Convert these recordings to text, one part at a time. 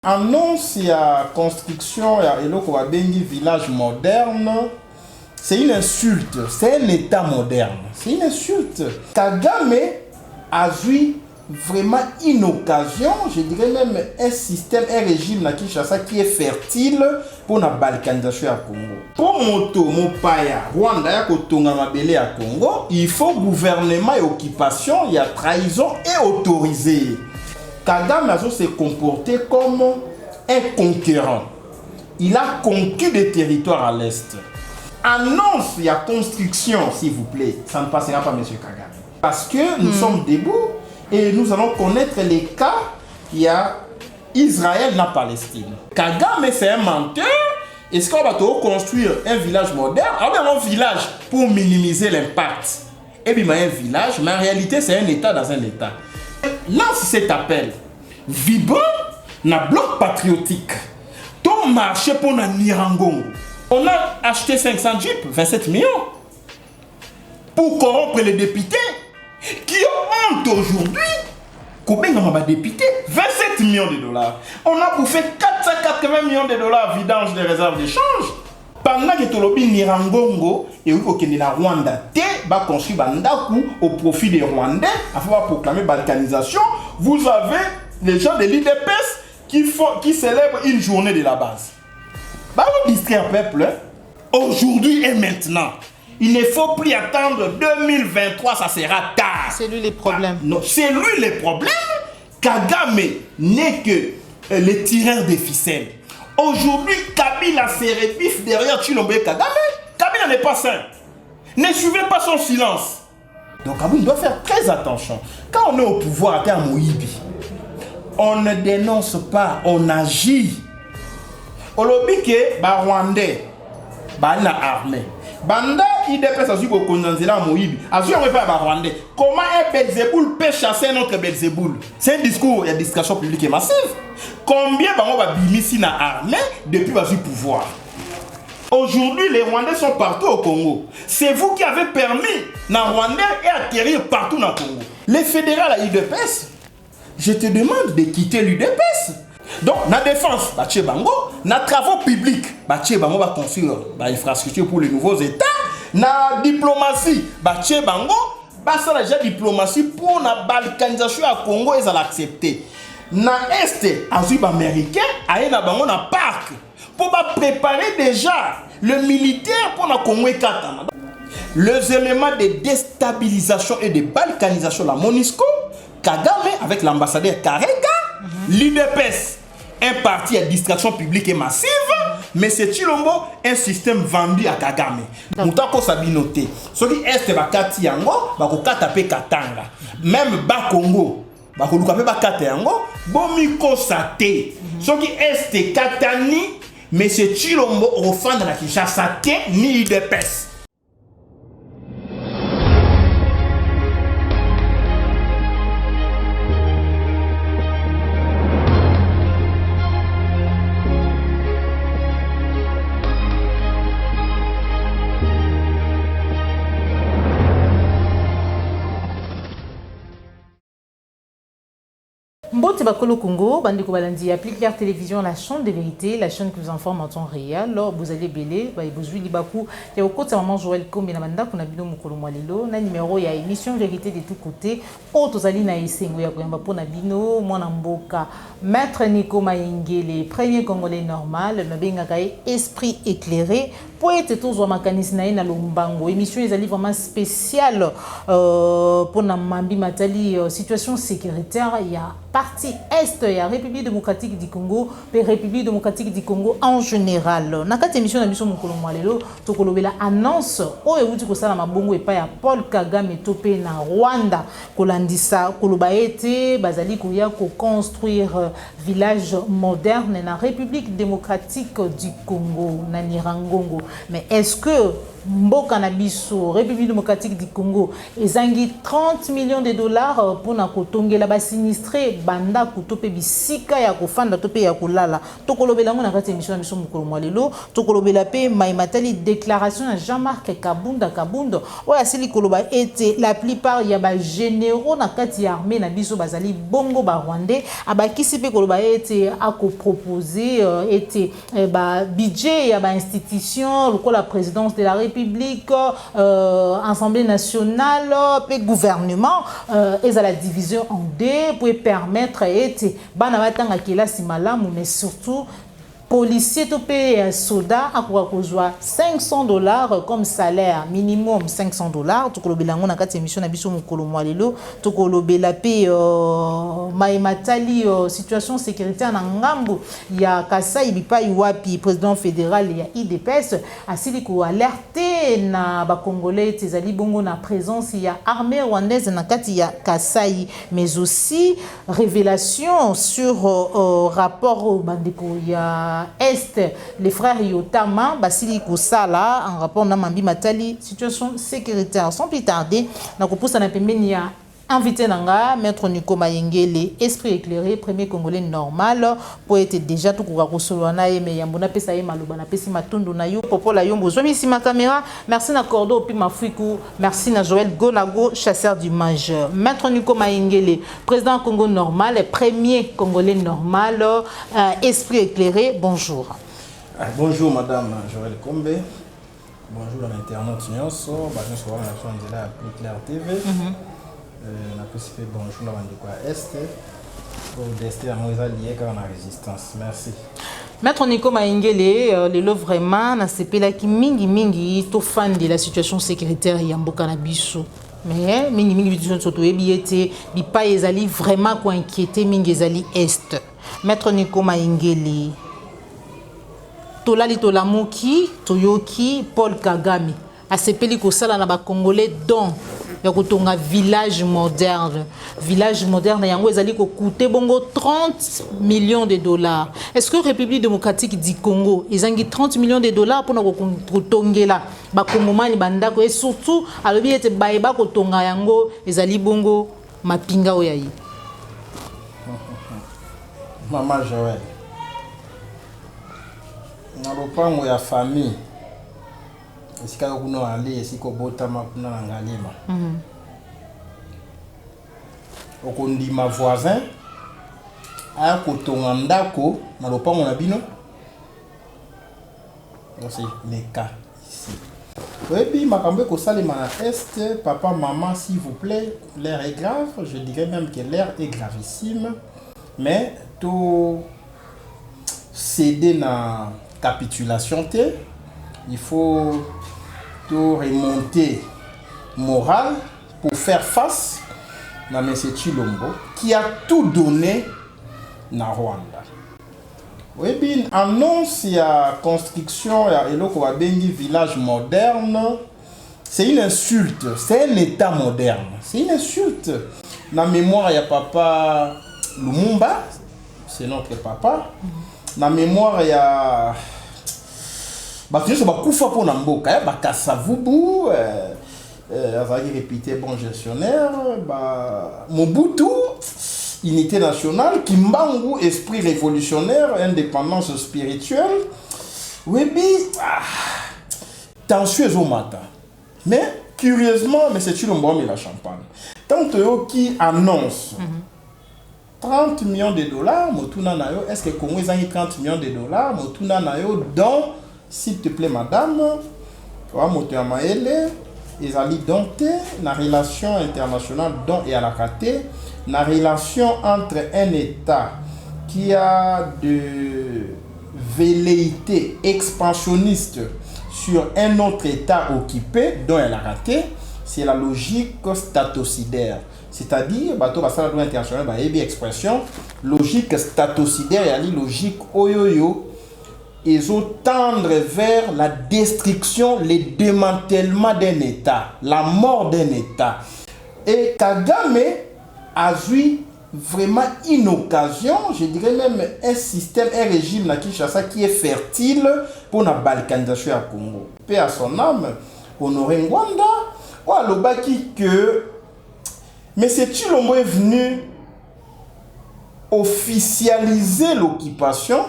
Annonce il y a construction, il y a un village moderne. C'est une insulte, c'est un état moderne. C'est une insulte. Kagame a vu vraiment une occasion, je dirais même un système, un régime na Kinshasa qui est fertile pour la balkanisation à Congo. Pour mon paya, Rwanda ya kotonga mabele à Congo, il faut gouvernement et occupation, il y a trahison et autorisé. Kagame a se comporté comme un conquérant. Il a conquis des territoires à l'est. Annonce, il y a construction, s'il vous plaît. Ça ne passera pas, M. Kagame. Parce que nous sommes debout et nous allons connaître les cas. Il y a Israël dans Palestine. Kagame, c'est un menteur. Est-ce qu'on va construire un village moderne? Ah ben, un village pour minimiser l'impact. Et bien, un village, mais en réalité, c'est un État dans un État. Lance cet appel. Vibrant, na bloc patriotique. Ton marché pour na Nirangongo. On a acheté 500 jeeps, 27 millions. Pour corrompre les députés qui ont honte aujourd'hui. Combien on a député? 27 millions de dollars. On a bouffé 480 millions de dollars vidange des réserves d'échange. Pendant que Tolobi Nirangongo et au Rwanda va construire Bandaku au profit des Rwandais afin de proclamer balkanisation, vous avez les gens de l'IDPS qui célèbrent une journée de la base. Bah, vous distraire peuple. Aujourd'hui et maintenant. Il ne faut plus attendre 2023, ça sera tard. C'est lui les problèmes. Ah, non, c'est lui les problèmes. Kagame n'est que le tireur des ficelles. Aujourd'hui, Kabila se répiffe derrière Chilombe Kagame. Kabila n'est pas sain. Ne suivez pas son silence. Donc Kabila doit faire très attention. Quand on est au pouvoir à Moïbi, on ne dénonce pas, on agit. Olobike, ba Rwandais, ba na armée. Banda, il dépasse à ce qu'on condamne à Moïbi. À ce qu'on ne pas ba Rwandais. Comment un Belzéboul peut chasser un autre Belzéboul? C'est un discours, il y a une discussion publique et massive. Combien on va bimissi na armée depuis le pouvoir? Aujourd'hui, les Rwandais sont partout au Congo. C'est vous qui avez permis na Rwandais et atterrir partout dans le Congo. Les fédérales à l'UDPS, je te demande de quitter l'UDPS. Donc, la défense, bango, na travaux publics, bango va construire l'infrastructure pour les nouveaux États. Na diplomatie, bango, ça déjà diplomatie pour la balkanisation à Congo, ils allent accepter. Na Est, azub américain, aïe na bango na parc, pour préparer déjà le militaire pour la Congo et Katana. Les éléments de déstabilisation et de balkanisation, la MONUSCO, Kagame avec l'ambassadeur Karega, l'IDPS, un parti à distraction publique et massive, mais c'est Chilombo, un système vendu à Kagame. Moutako Sabinote, ce qui est Bakati Yango, Bakokatape Katanga, même Bakongo, Bakolukape Bakate Yango, Bomiko Sate, ce qui est Katani, mais c'est Chilombo au fond de la Kinshasa, ni IDPS. Mbote Bakolo Congo, Bandeko Balandi, applique Claire Télévision, la chaîne de vérité, la chaîne qui vous informe en temps réel. Alors, vous allez belé, vous allez Libakou, il y a au côté maman Joël Kombi na Manda, qu'on a bino Mukolo Mwalelo, na numéro, il y a émission vérité de tous côtés. Autres alliés na Esengo, ya Koyamba Pona Bino, Mwanamboka, Maître Nico Maïngele, premier Congolais normal, Nabengakaye, esprit éclairé, poète tous Wamakanis na Lombango, émission ils allaient vraiment spéciale pour na Mambi Matali, situation sécuritaire, il y a partie Est, il y a République démocratique du Congo, et République démocratique du Congo en général. Dans cette émission, nous avons vu la annonce où il y a Mabongo et pas Paul Kagame topé na Rwanda, Kolandisa, Kolobaete, Bazali Kouya, construire village moderne na République démocratique du Congo, na Nirangongo. Mais est-ce que Mboka na biso, République démocratique du Congo, ezangi 30 millions de dollars pour na kotongela ba sinistré banda kutope bisika ya kofanda tope ya kolala. Tokolobela ngo na kati émission na biso mukolo mwalelo, tokolobela pe maimatali déclaration ya Jean-Marc Kabunda oya sili koloba ete la plupart ya ba généraux na kati ya armée na biso bazali bongo ba rwandais abakisi pe koloba ete ako proposer ete ba budget ya ba institution lokola la présidence de la République, Assemblée nationale, puis gouvernement, et à la division en deux pour permettre et banawatanga kila simalamu, mais surtout policier topé soda à quoi 500 dollars comme salaire minimum 500 dollars tout kolobela ngona kati émission na biso mukolo mwalelo to kolobela pe maimatali situation sécuritaire na ngambu ya Kasai bipai wapi président fédéral ya IDPS asili ko alerter na ba congolais tezali bongo na présence ya armée rwandaise na kati ya Kasai, mais aussi révélation sur rapport au bandeko ya Est, les frères Yotama, Basili Kosala, en rapport à Mambi Matali, situation sécuritaire. Sans plus tarder, nous avons invité Nanga, Maître Nico Mayengele, esprit éclairé, premier Congolais normal, pour être déjà tout pour Rosolana, mais Yambona Pesaï Malubana, Pessi Matondo Nayo, Popola Yombo, Zomi si ma caméra, merci na Cordo, Pima Fuikou, merci na Joël Gonago, chasseur d'images. Maître Nico Mayengele, président Congo normal, premier Congolais normal, esprit éclairé, bonjour. Bonjour Madame Joël Kombe, bonjour à l'internaute Nyonso, bonjour sur la chaîne de la Plus Claire TV. On a possible bonjour la bande quoi est pour dester à moi lié quand la résistance. Merci. Maître Nico Mayengele, le vraiment na sepela ki mingi to fan de la situation sécuritaire ya mboka na biso. Mais mingi biso soto ebiete bi pa ezali vraiment ko inquiéter mingi ezali est. Maître Nico Mayengele. Tolali tolamuki toyoki Paul Kagame. A sepeli ko sala na ba congolais don ya kotonga village moderne yango ezali ko coûter bongo 30 millions de dollars. Est-ce que République démocratique du Congo ezangi 30 millions de dollars pour na kotongela ba kongomani bandako et surtout alobi ete baeba kotonga yango ezali bongo mapinga oyayi. Maman Joël, na lopango ya famille esika kuno ali esiko botama kuna na ngalima okondima voisin aya kotonga ndako na lopango na bino. C'est le cas ici. Oui, puis makambo kosalema na est, papa maman s'il vous plaît, l'air est grave, je dirais même que l'air est gravissime, mais tout céder na capitulation té, il faut tout remonter moral pour faire face à M. Chilombo qui a tout donné na Rwanda. Oui, bien, annonce la construction de village moderne. C'est une insulte, c'est un état moderne. C'est une insulte. Dans la mémoire, il y a papa Lumumba, c'est notre papa. Dans la mémoire, il y a Bakoufa pour Namboka, Bakasavubu, Azagi répété bon gestionnaire, Mobutu, unité nationale, Kimbangu, esprit révolutionnaire, indépendance spirituelle. Oui, tension au matin. Mais curieusement, c'est Chilombo mais la champagne. Tant qui annonce 30 millions de dollars, est-ce que Congo a 30 millions de dollars, dont s'il te plaît, madame, ils allaient dompter la relation internationale dont et à la KT, la relation entre un État qui a de velléité expansionniste sur un autre État occupé, dont elle a raté, c'est la logique statocidaire. C'est-à-dire, bateau basala droit international, expression, logique statocidaire et la logique oyoyo. Ils ont tendre vers la destruction, le démantèlement d'un État, la mort d'un État. Et Kagame a eu vraiment une occasion, je dirais même un système, un régime na Kinshasa qui est fertile pour la balkanisation à Congo. Paix à son âme, Honoré Ngwanda, ou à l'obaki que M. Tshilombo est venu officialiser l'occupation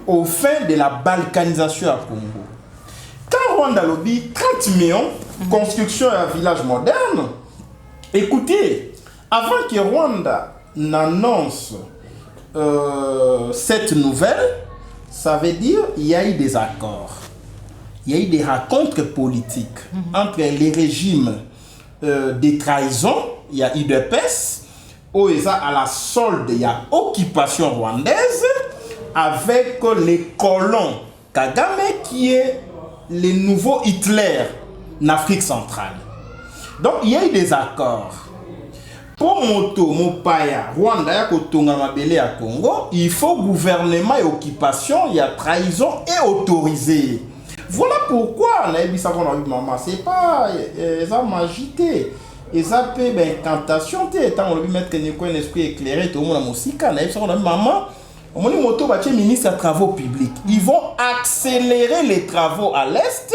au fin de la balkanisation à Congo. Quand Rwanda lobby 30 millions, construction d'un village moderne, écoutez, avant que Rwanda n'annonce cette nouvelle, ça veut dire qu'il y a eu des accords. Il y a eu des rencontres politiques entre les régimes de trahison, il y a UDPS, où il y a à la solde, il y a occupation rwandaise, avec les colons Kagame qui est le nouveau Hitler en Afrique centrale. Donc il y a eu des accords. Pour Moto, Mopaya, Rwanda, ya Kotonga Mabele à Congo, il faut gouvernement et occupation, il y a trahison et autorisé. Voilà pourquoi on a dit ça qu'on a vu maman, c'est pas ça magité. Et ça peut être incantation, tant on a vu mettre un esprit éclairé, tout le monde a musique, on a dit ça qu'on a vu maman. On a dit Moto, ministre des Travaux publics. Ils vont accélérer les travaux à l'Est,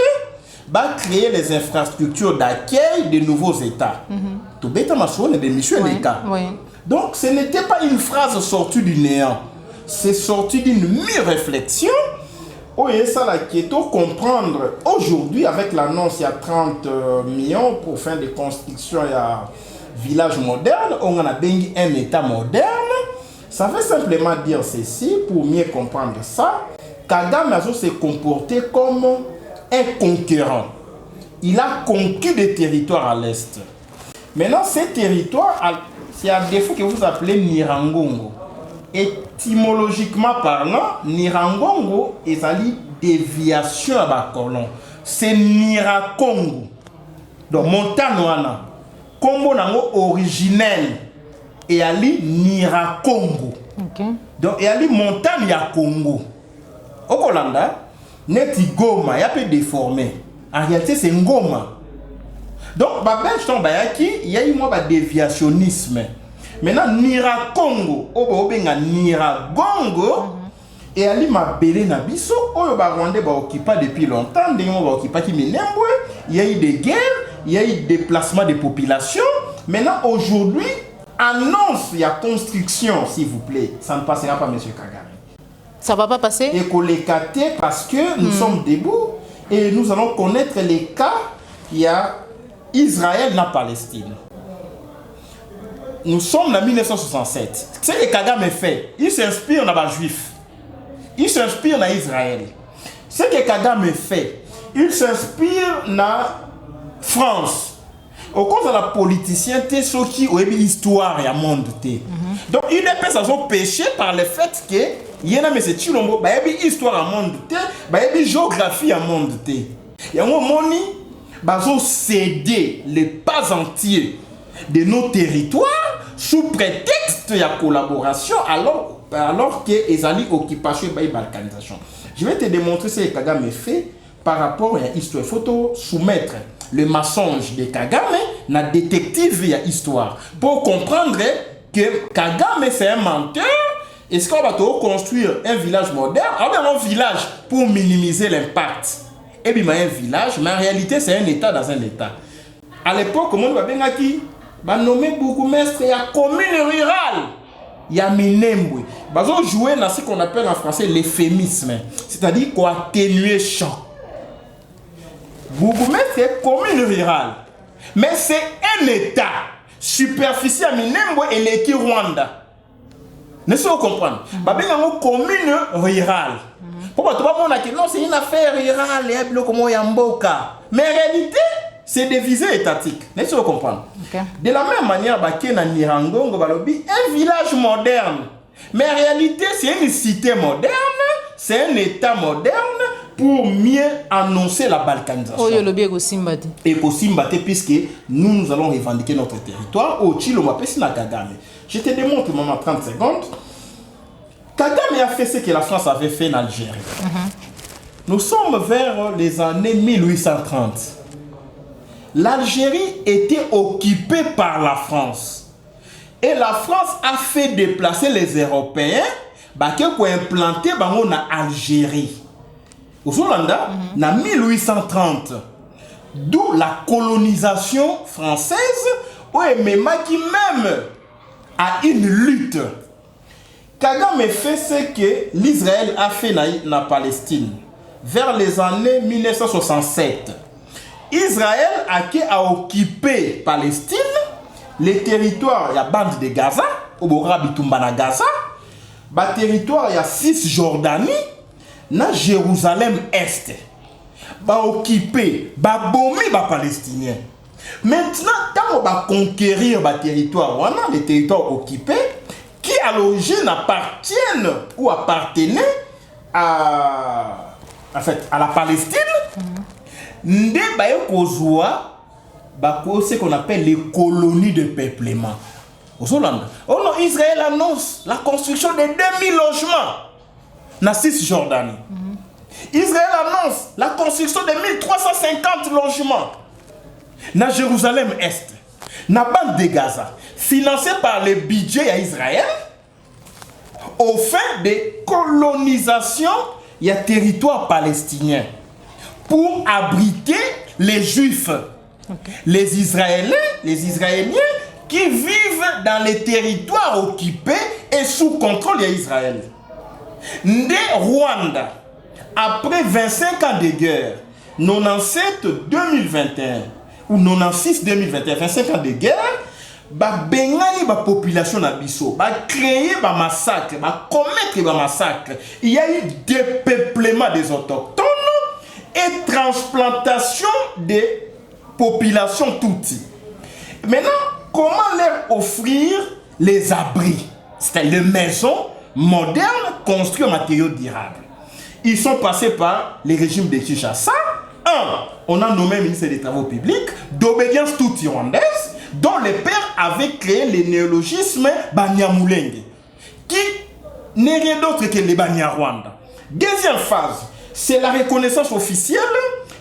va créer les infrastructures d'accueil de nouveaux États. Tout bête ma soeur, des missions des cas. Donc ce n'était pas une phrase sortie du néant, c'est sorti d'une mi-réflexion. Oui, ça là qui est pour comprendre aujourd'hui avec l'annonce il y a 30 millions pour faire des constructions il y a village moderne, on a bien un État moderne. Ça veut simplement dire ceci pour mieux comprendre ça. Kagame s'est comporté comme un conquérant. Il a conquis des territoires à l'Est. Maintenant, ces territoires, c'est un défaut que vous appelez Nirangongo. Étymologiquement parlant, Nirangongo est une déviation à Bakolon. C'est Nirakongo. Donc, Montanoana. Combo nango originel. Et ali Nirakongo. Donc, il y a les montagnes à Congo. Au Kolanda, Neti Goma, il y a peu déformé. En réalité, c'est Ngoma. Donc, il y a eu un déviationnisme. Maintenant, Nirakongo, Niragongo, et Ali Mabele Nabiso, Rwanda va occuper depuis longtemps, il y a eu des guerres, il y a eu des déplacements de population. Maintenant, aujourd'hui, annonce il y a construction, s'il vous plaît. Ça ne passera pas, M. Kagame. Ça ne va pas passer? Et qu'on les capte parce que nous sommes debout et nous allons connaître les cas. Il y a Israël dans Palestine. Nous sommes en 1967. Ce que Kagame fait, il s'inspire dans les Juifs. Il s'inspire dans Israël. Ce que Kagame fait, il s'inspire dans France. Au cause de la politicien, ceux qui ont une histoire et un monde. Donc, il est pas péché par le fait que il y a une histoire à monde, une géographie à monde. Il y a un moment où céder les pas entiers de nos territoires sous prétexte de la collaboration alors que les alliés occupation et balkanisation. Je vais te démontrer ce que Kagame fait par rapport à l'histoire. Il faut soumettre le mensonge de Kagame na détective et histoire pour comprendre que Kagame c'est un menteur. Est-ce qu'on va construire un village moderne? Un village pour minimiser l'impact. Et bien un village, mais en réalité c'est un État dans un État. À l'époque, comment on va bien nommé bourgmestre, il y a commune rurale. Il y a Minembwe. Ils ont joué dans ce qu'on appelle en français l'euphémisme, c'est-à-dire qu'on atténuer champ. Bourgmestre c'est commune rurale, mais c'est un État. Superficie à Minembwe et l'équipe Rwanda. Ne-ce pas comprendre? Il y a une commune rurale. Pourquoi tu vas dire non, c'est une affaire rurale, mais en réalité, c'est des visées étatiques. Ne-ce pas comprendre? De la même manière, il y a un village moderne. Mais en réalité, c'est une cité moderne, c'est un État moderne pour mieux annoncer la balkanisation. Et pour Simbate, puisque nous allons revendiquer notre territoire, au Tshilombo na Kagame. Je te démontre, maman, 30 secondes. Kagame a fait ce que la France avait fait en Algérie. Nous sommes vers les années 1830. L'Algérie était occupée par la France. Et la France a fait déplacer les Européens pour implanter en Algérie. Au Solanda, en 1830, d'où la colonisation française, qui même a une lutte. Kagame fait ce que l'Israël a fait dans la Palestine. Vers les années 1967, Israël a occupé Palestine, les territoires, il y a bande de Gaza, au Bitumba Gaza, le territoire, il y a Cisjordanie, dans Jérusalem Est, occupé, bomber les Palestiniens. Maintenant, quand on va conquérir les territoires occupés, qui à l'origine appartiennent ou appartenaient à la Palestine, ce qu'on appelle les colonies de peuplement. Israël annonce la construction de 2000 logements dans Cisjordanie. Israël annonce la construction de 1350 logements dans Jérusalem Est, dans la bande de Gaza, financé par le budget d'Israël, au fin de colonisation il y a territoire palestinien pour abriter les Juifs, les Israéliens qui vivent dans les territoires occupés et sous contrôle d'Israël. De Rwanda, après 25 ans de guerre, 97-2021 ou 96-2021, 25 ans de guerre, bengani ba population na biso ba créer ba massacre ba commettre ba massacre. Il y a eu dépeuplement des autochtones et transplantation des populations tutsis. Maintenant, comment leur offrir les abris, c'est-à-dire les maisons modernes construites en matériaux durables? Ils sont passés par les régimes de Kinshasa. On a nommé ministre des Travaux publics d'obédience tutsi rwandaise, dont les pères avaient créé le néologisme Banyamulenge, qui n'est rien d'autre que les Banyarwanda. Deuxième phase, c'est la reconnaissance officielle.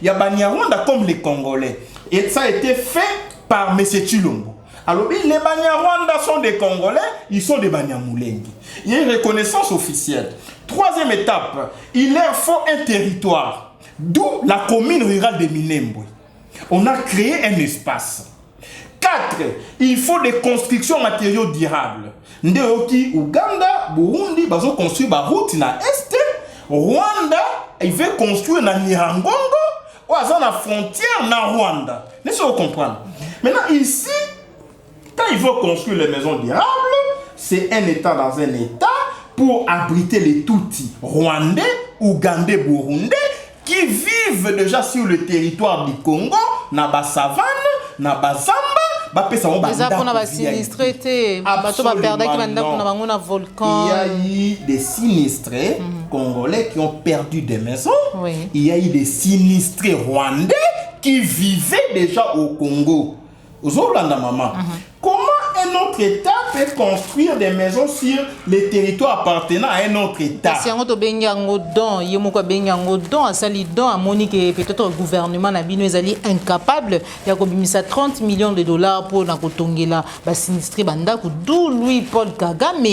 Il y a Banyarwanda comme les Congolais. Et ça a été fait par M. Chilombo. Alors, les Banyarwanda sont des Congolais, ils sont des Banyamulenge. Il y a une reconnaissance officielle. Troisième étape, il leur faut un territoire, d'où la commune rurale de Minembwe. On a créé un espace. 4. Il faut des constructions matériaux durables. Ndeoki, Ouganda, Burundi, bazo construire ba route na Est. Rwanda, il veut construire na Nirangongo, ou à la frontière na Rwanda. Laissez vous comprendre. Maintenant, ici, quand il veut construire les maisons durables, c'est un État dans un État pour abriter les Tutsis rwandais, ougandais, burundais, qui vivent déjà sur le territoire du Congo, na ba savane, na ba zamba. Les Japon a sinistré, il y a eu des sinistrés congolais qui ont perdu des maisons. Oui. Il y a eu des sinistrés rwandais qui vivaient déjà au Congo. Comment un autre État peut construire des maisons sur les territoires appartenant à un autre État? Si on a peut-être le gouvernement est incapable de 30 millions de dollars pour la sinistré d'où Louis Paul Kagame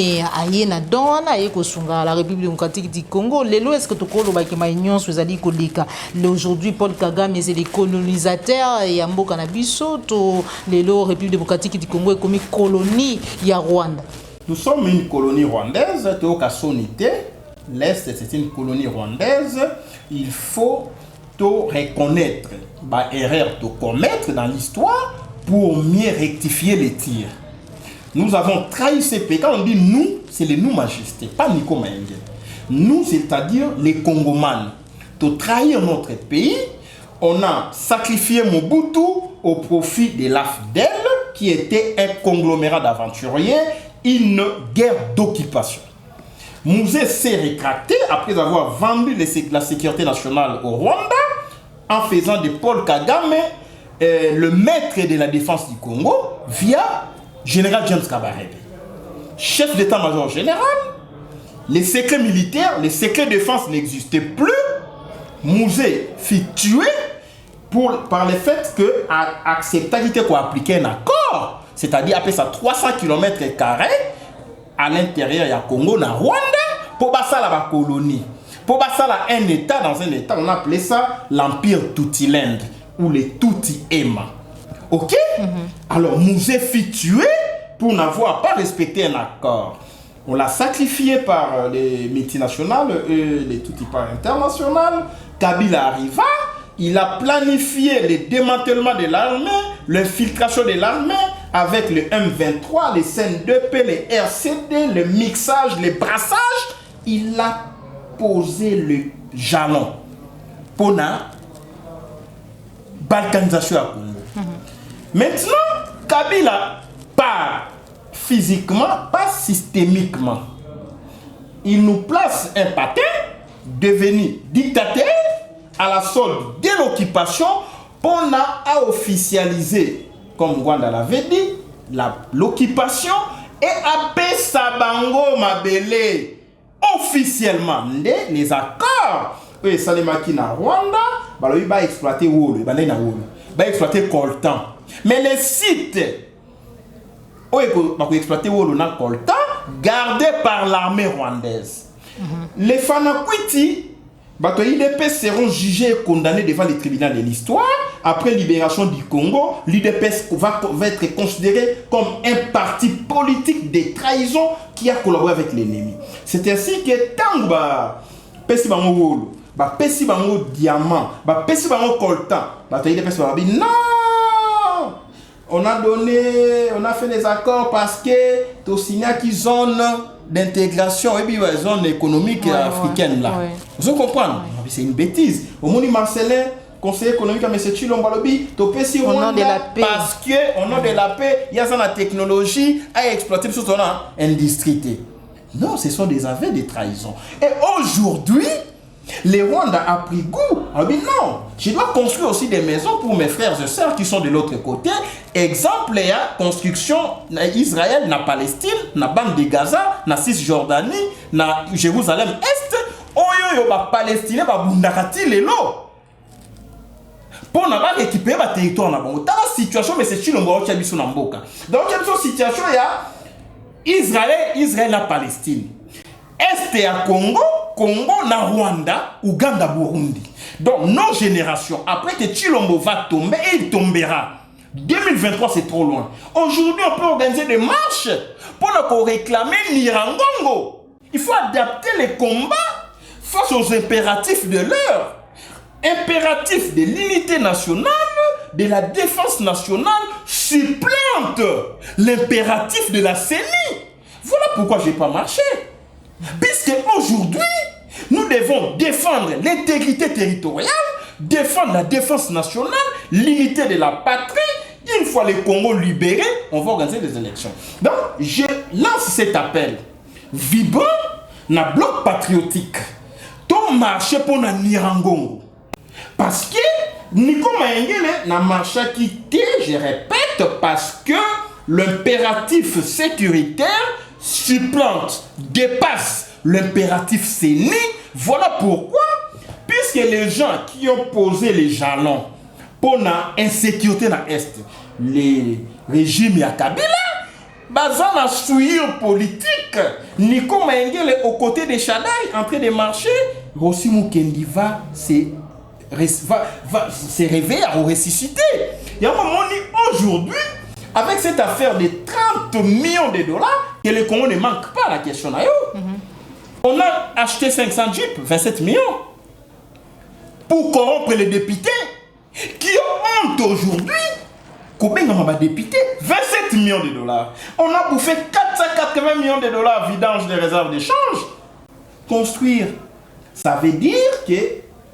la République démocratique du Congo. Est-ce que tu aujourd'hui Paul Kagame c'est les colonisateurs et Ambo Canabiso les République démocratique du Congo est comme une colonie ya Rwanda. Nous sommes une colonie rwandaise, l'Est c'est une colonie rwandaise. Il faut reconnaître les erreurs de commettre dans l'histoire pour mieux rectifier les tirs. Nous avons trahi ces pays. Quand on dit nous, c'est les nous majestés, pas Nico Maïngue. Nous, c'est-à-dire les Congomans. Pour trahir notre pays, on a sacrifié Mobutu au profit de l'AFDEL, qui était un conglomérat d'aventuriers, une guerre d'occupation. Mouzé s'est rétracté après avoir vendu la sécurité nationale au Rwanda en faisant de Paul Kagame le maître de la défense du Congo via général James Kabarebe. Chef d'état-major général, les secrets militaires, les secrets de défense n'existaient plus. Mouzé fut tué par le fait que acceptabilité qu'on appliquait un accord, c'est-à-dire après ça 300 km à l'intérieur il y a Congo na Rwanda pour ça la colonie. Pour ça là un état dans un état, on appelait ça l'empire Tutiland ou les Tuti-Ema. OK? Alors Mouzé fut tué pour n'avoir pas respecté un accord. On l'a sacrifié par les multinationales et les Tuti-Par internationales. Kabila arriva, il a planifié le démantèlement de l'armée, l'infiltration de l'armée avec le M23, les CN2P, les RCD, le mixage, le brassage. Il a posé le jalon pour la balkanisation à Congo. Maintenant, Kabila part physiquement, pas systémiquement. Il nous place un patin devenu dictateur à la solde de l'occupation pour officialiser, comme Rwanda l'avait dit, l'occupation et après Sabango Mabele officiellement les accords et Salemaki na Rwanda il va exploiter Wolo, il va exploiter Coltan. Mais les sites où il va exploiter Wolo na Coltan gardés par l'armée rwandaise. Les Fanakwiti, les IDP seront jugés et condamnés devant les tribunaux de l'histoire. Après libération du Congo, l'IDP va être considéré comme un parti politique de trahison qui a collaboré avec l'ennemi. C'est ainsi que Tangba, Pessi Bango Wolo, Pessi Bango Diamant, Pessi Bango Coltan, non! On a fait des accords parce que Tosinia qui zone d'intégration et puis zone économique africaine là. Vous comprenez? C'est une bêtise. Au monde Marcelin, conseiller économique à M. Chilombo Lobi, au nom de la paix. Parce que au nom de la paix, il y a la technologie à exploiter sur ton industrie. Non, ce sont des aveux de trahison. Et aujourd'hui, les Rwandais a pris goût. On dit non, je dois construire aussi des maisons pour mes frères et sœurs qui sont de l'autre côté. Exemple, il y a construction Israël, na Palestine, na bande de Gaza, na Cisjordanie, na Jérusalem-Est. Oyo ba Palestine ba bundakati lelo. Pour n'a pas récupérer le territoire na bango. Dans la situation, mais c'est Chilombo qui a biso na mboka. Dans la situation, il y a Israël na Palestine. Est à Congo, Congo na Rwanda, Ouganda, Burundi. Donc nos générations, après que Chilombo va tomber, et il tombera. 2023 c'est trop loin. Aujourd'hui on peut organiser des marches pour nous réclamer Nirangongo. Il faut adapter les combats face aux impératifs de l'heure. Impératif de l'unité nationale, de la défense nationale supplante l'impératif de la CENI. Voilà pourquoi je n'ai pas marché. Puisque aujourd'hui, nous devons défendre l'intégrité territoriale, défendre la défense nationale, l'unité de la patrie. Une fois le Congo libéré, on va organiser des élections. Donc, je lance cet appel. Vibrant, na bloc patriotique. Ton marché pour na Nirangongo. Parce que Nico Maengele n'a marché quitté, je répète, parce que l'impératif sécuritaire supplante, dépasse l'impératif CENI. Voilà pourquoi, puisque les gens qui ont posé les jalons pour l'insécurité dans l'Est, les régimes à Kabila, basant la souillure politique, Nico Maengele aux côtés des Chadaï, en train de marcher, Rossi Mukendi va se réveiller ou ressusciter. Il y a un moment aujourd'hui, avec cette affaire de 30 millions de dollars, que le Congo ne manque pas à la question. On a acheté 500 jeeps, 27 millions, pour corrompre les députés, qui ont honte aujourd'hui. Combien de députés? 27 millions de dollars. On a bouffé 480 millions de dollars vidange des réserves d'échange. Construire, ça veut dire que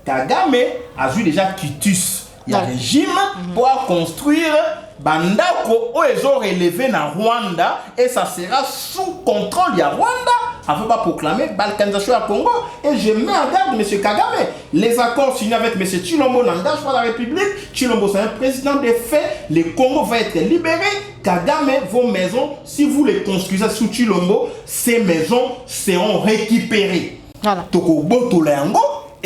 Kagame a vu déjà quitus. Il y a un régime pour construire Bandako où ils ont relevé dans Rwanda et ça sera sous contrôle de Rwanda. On ne peut pas proclamer balkanisation à Congo. Et je mets en garde M. Kagame. Les accords signés avec M. Chilombo n'engagent pas la République. Chilombo c'est un président des faits. Le Congo va être libéré. Kagame, vos maisons, si vous les construisez sous Chilombo, ces maisons seront récupérées. Voilà.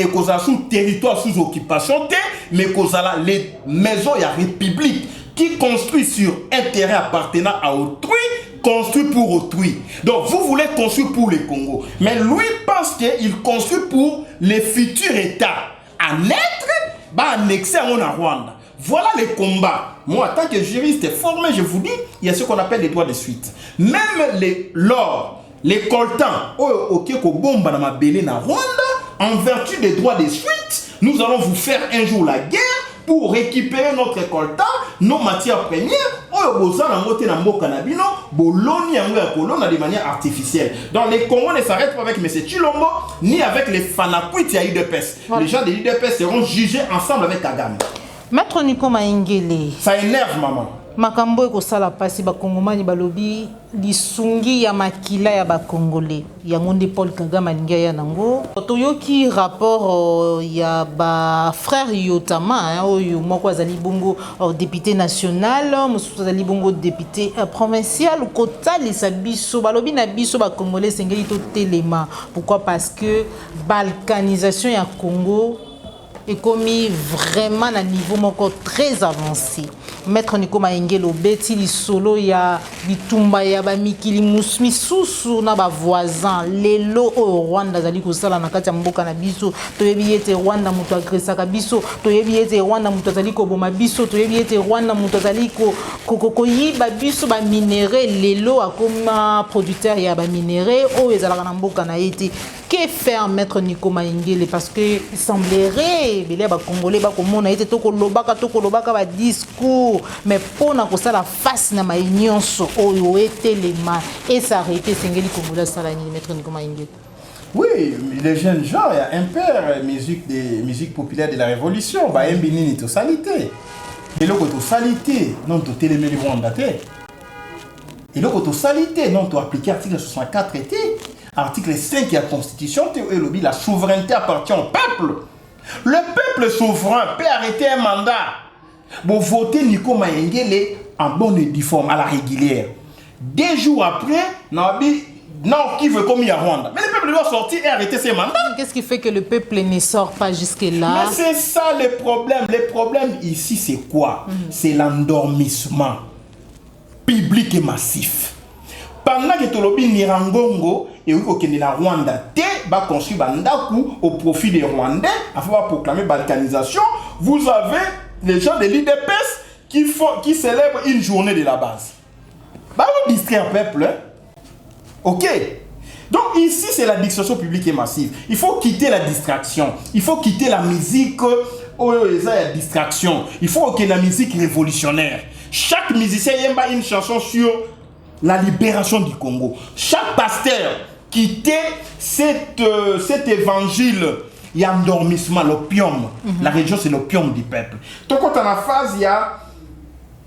Et qu'on a sous territoire sous occupation, mais qu'on a les maisons, il y a République. qui construit sur intérêt appartenant à autrui, construit pour autrui. Donc vous voulez construire pour le Congo. Mais lui pense qu'il construit pour les futurs États à naître, annexer à Rwanda. Voilà les combats. Moi, en tant que juriste formé, je vous dis, il y a ce qu'on appelle les droits de suite. Même l'or, les coltans, en vertu des droits de suite, nous allons vous faire un jour la guerre pour récupérer notre coltan, nos matières premières, de manière artificielle. Donc les Congos ne s'arrêtent pas avec M. Chilombo, ni avec les Fanakwiti à UDPS. Ouais. Les gens de l'UDPS seront jugés ensemble avec Kagame. Maître Nico Maingele. Ça énerve, maman. Makambo eko sala pasi ba Kongomani balobi lisungi ya makila ya ba Congolais. Yango nde Paul Kagame alingi ya nango. Toyoki rapport ya ba frère Yotama oyo moko azali bongo député national, mosusu azali bongo député provincial kotalisa biso balobi na biso ba Congolais sengeli to telema. Pourquoi? Parce que balkanisation ya Congo est commis vraiment à un niveau très avancé. Maître Nico Maingele obeti li solo ya bitumba ya ba mikili misusu na ba voisin lelo o Rwanda zali ko sala na kati ya mboka na biso toyebi ete Rwanda mutu agresaka biso toyebi ete Rwanda mutu azali ko boma biso toyebi ete Rwanda mutu azali ko yiba biso ba minéraux lelo akoma producteur ya ba minéraux o ezalaka na mboka na ete. Que faire Maître Nico Maingele? Parce que il semblerait que les Congolais bakomona ete tokolobaka ba discours mais pour na kosala face na maïnyonso oyo etelema et s'arrêter sengeli Congolais salani Maître Nico Maingele. Oui, les jeunes gens, il y a un père musique populaire de la révolution, ba mbinini to salité. Et loko to salité, non to télémeli Rwanda té. Et loko to salité, non to appliquer article 64 été. Article 5 de la Constitution, la souveraineté appartient au peuple. Le peuple souverain peut arrêter un mandat pour voter Nico Maingele en bonne et due forme, à la régulière. 2 jours après, qui veut comme il y a Rwanda. Mais le peuple doit sortir et arrêter ses mandats. Qu'est-ce qui fait que le peuple ne sort pas jusque-là? Mais c'est ça le problème. Le problème ici, c'est quoi? C'est l'endormissement public et massif. Pendant que Tolobi Nirangongo et la Rwanda va construire Bandaku au profit des Rwandais, afin de proclamer balkanisation, vous avez les gens de l'IDPS qui célèbrent une journée de la base. Vous distraire le peuple. Hein? Ok. Donc ici, c'est la distraction publique et massive. Il faut quitter la distraction. Il faut quitter la musique. La distraction. Il faut qu'il y ait la musique révolutionnaire. Chaque musicien y a une chanson sur la libération du Congo. Chaque pasteur quittait cet évangile. Il y a endormissement, l'opium. La religion, c'est l'opium du peuple. Donc, quand on a phase, il y a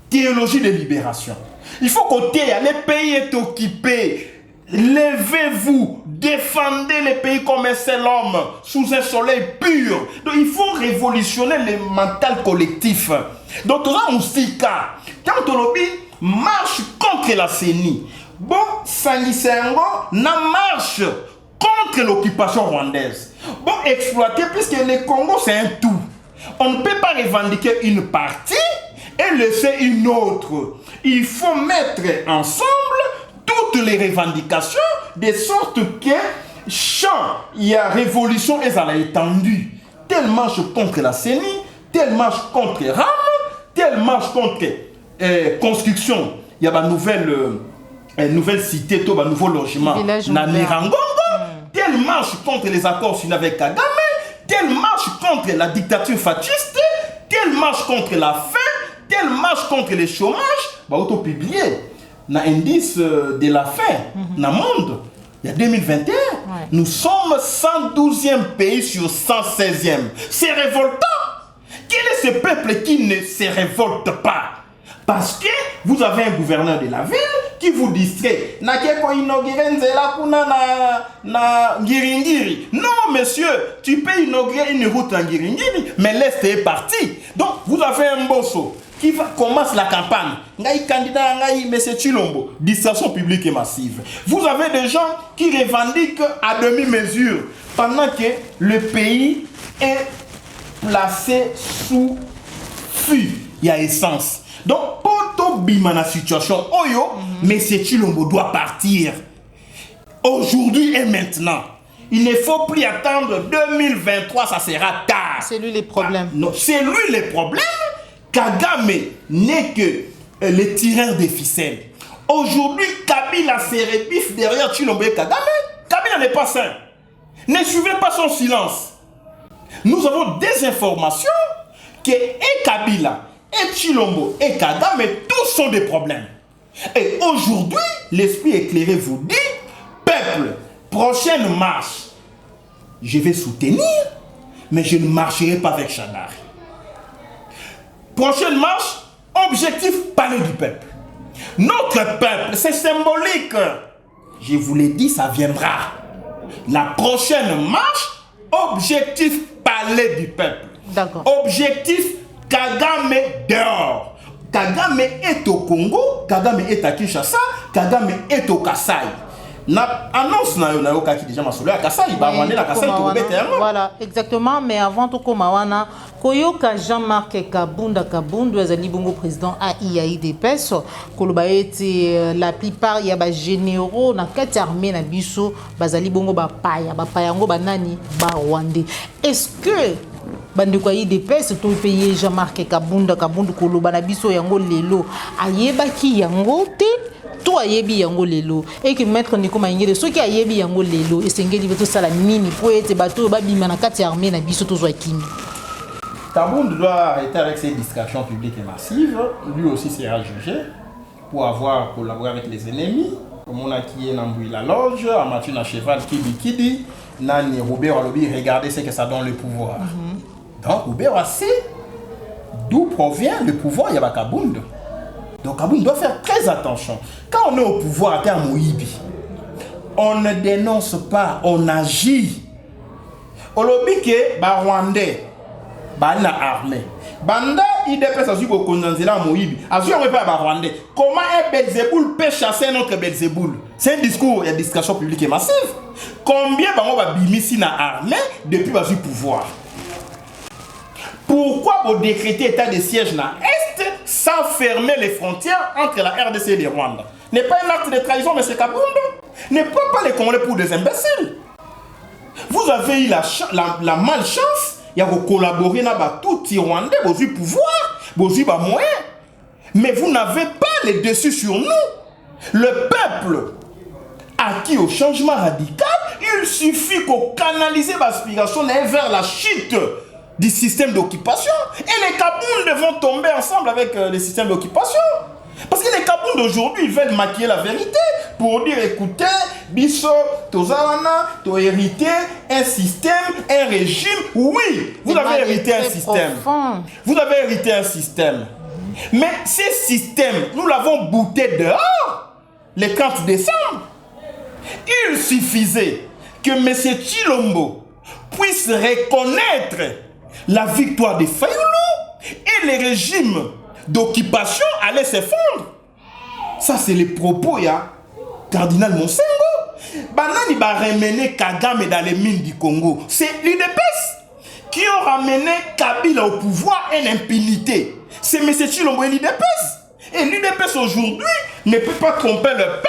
théologie de libération. Il faut côté, le pays est occupé. Levez-vous, défendez le pays comme un seul homme, sous un soleil pur. Donc, il faut révolutionner le mental collectif. Donc, on sika. Quand on marche contre la CENI. Bon, Sangisengo na marche contre l'occupation rwandaise. Bon, exploiter, puisque le Congo c'est un tout. On ne peut pas revendiquer une partie et laisser une autre. Il faut mettre ensemble toutes les revendications de sorte que champ, il y a révolution et ça a étendu. Telle marche contre la CENI, telle marche contre RAM, telle marche contre construction. Il y a une nouvelle cité, un nouveau logement. Na Nirangongo, telle marche contre les accords signés avec Kagame, telle marche contre la dictature fasciste, telle marche contre la faim, telle marche contre le chômage. Bah, auto-publié. Na indice de la faim, na monde. Il y a 2021, nous sommes 112e pays sur 116e. C'est révoltant. Quel est ce peuple qui ne se révolte pas? Parce que vous avez un gouverneur de la ville qui vous distrait. Non, monsieur, tu peux inaugurer une route en Ngiringiri, mais l'Est est parti. Donc, vous avez un bosso qui commence la campagne. Ngaï candidat, ngaï, monsieur Chilombo. Distraction publique et massive. Vous avez des gens qui revendiquent à demi-mesure pendant que le pays est placé sous feu. Il y a essence. Donc, pour faut bima na situation oyo, mais c'est Tshilombo doit partir. Aujourd'hui et maintenant. Il ne faut plus attendre 2023, ça sera tard. C'est lui les problèmes. Non, c'est lui les problèmes. Kagame n'est que le tireur des ficelles. Aujourd'hui, Kabila se rébiffe derrière Tshilombo et Kagame. Kabila n'est pas sain. Ne suivez pas son silence. Nous avons des informations que et Kabila, et Tshilombo, et Kagame, tous sont des problèmes. Et aujourd'hui, l'esprit éclairé vous dit, peuple, prochaine marche, je vais soutenir, mais je ne marcherai pas avec Chanari. Prochaine marche, objectif, palais du peuple. Notre peuple, c'est symbolique. Je vous l'ai dit, ça viendra. La prochaine marche, objectif, palais du peuple. D'accord. Objectif, Kagame dehors. Kagame est au Congo, Kagame est à Kinshasa, Kagame est au Kasaï. Na annonce na yo kaki déjà masolo ya Kasaï ba rwandais la Kasaï to bete. Voilà, exactement, mais avant tout comme wana koyoka Jean-Marc Kabunda azali bongo président AIAIDPS koloba ete la plupart ya ba généraux na kati armée na biso bazali bongo ba paya ngo banani ba rwandais. Est-ce que bandeko AIDPS to payer Jean-Marc Kabunda koloba na biso yango lelo ayebaki yango te? Tout ayebi yango lelo et que maître Ndeko Mayingele soki ayebi yango lelo esengeli veto sala nini po ete bato babima na kati armée na biso to zwa kimi. Kabunda doit arrêter avec ses distractions publiques et massives. Lui aussi sera jugé pour avoir collaboré avec les ennemis. Comme on a qui est Namboui la loge, Amathieu na cheval Kidi, Nani Robert Alobi, regardez ce que ça donne le pouvoir. Donc Robert sait d'où provient le pouvoir Yaba Kabunda. Donc Kabunda doit faire très attention. Quand on est au pouvoir à terme Moïbi, on ne dénonce pas, on agit. Olobike ba Rwandais, ba na armée. Banda IDPS a su ko kondanzela Moïbi. A su on pas ba Rwandais. Comment un Belzéboul peut chasser notre Belzéboul? C'est un discours, il y a discussion publique et massive. Combien bango ba bimisi na armée depuis ba su pouvoir? Pourquoi vous décrétez état de siège na Est sans fermer les frontières entre la RDC et le Rwanda? N'est pas un acte de trahison, M. Kabunda. Ne prend pas les Congolais pour des imbéciles. Vous avez eu la malchance, il y a collaboré dans tout Rwandais, vous avez pouvoir, vous avez moyens. Mais vous n'avez pas les dessus sur nous. Le peuple acquis au changement radical, il suffit qu'on canalise l'aspiration vers la chute du système d'occupation. Et les Kabundes vont tomber ensemble avec les systèmes d'occupation. Parce que les Kabundes d'aujourd'hui, ils veulent maquiller la vérité pour dire, écoutez, Bisso, Tozawana, tu as hérité un système, un régime. Oui, vous avez hérité un système. Vous avez hérité un système. Mais ce système, nous l'avons bouté dehors le 30 décembre. Il suffisait que M. Tshilombo puisse reconnaître la victoire des Fayoulou et les régimes d'occupation allaient s'effondrer. Ça, c'est les propos, ya Cardinal Monsengo. Banani va ramener Kagame dans les mines du Congo. C'est l'UDPS qui ont ramené Kabila au pouvoir et l'impunité. C'est M. Tshilombo et l'UDPS. Et l'UDPS aujourd'hui ne peut pas tromper le peuple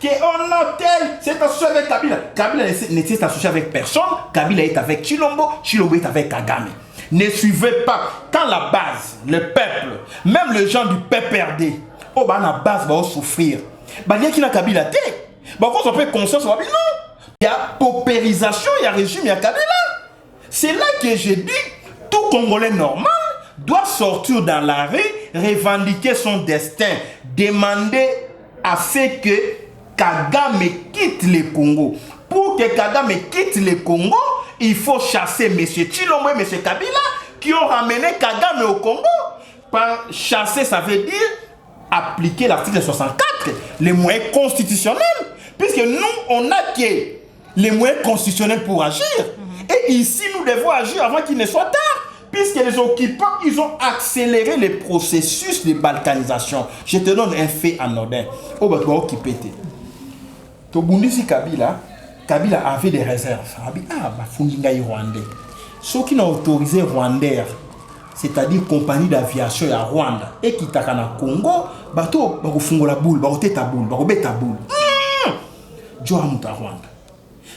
qu'on a tel, c'est associé avec Kabila. Kabila n'est associé avec personne. Kabila est avec Tshilombo, Tshilombo est avec Kagame. Ne suivez pas. Quand la base, le peuple, même les gens du PPRD, oh bah la base va souffrir. Bah il y a qui n'a Kabila té. Bah quand on fait conscience, on va dire non. Il y a paupérisation, il y a régime, il y a Kabila. C'est là que j'ai dit, tout Congolais normal doit sortir dans la rue, revendiquer son destin, demander à ce que Kagame quitte le Congo. Pour que Kagame quitte le Congo, il faut chasser M. Tshilombo et M. Kabila qui ont ramené Kagame au Congo. Par chasser, ça veut dire appliquer l'article 64, les moyens constitutionnels. Puisque nous, on n'a que les moyens constitutionnels pour agir. Et ici, nous devons agir avant qu'il ne soit tard. Puisque les occupants, ils ont accéléré le processus de balkanisation. Je te donne un fait anodin. Oh, bah, tu vas occuper. Tobundisi Kabila avait des réserves. Ah, bah, Fundingaï Rwandais. Ceux qui n'ont autorisé Rwandais c'est-à-dire compagnie d'aviation ya Rwanda et qui taka na Congo bato bako fungola boule bako teta boule bako beta boule jo amuta Rwanda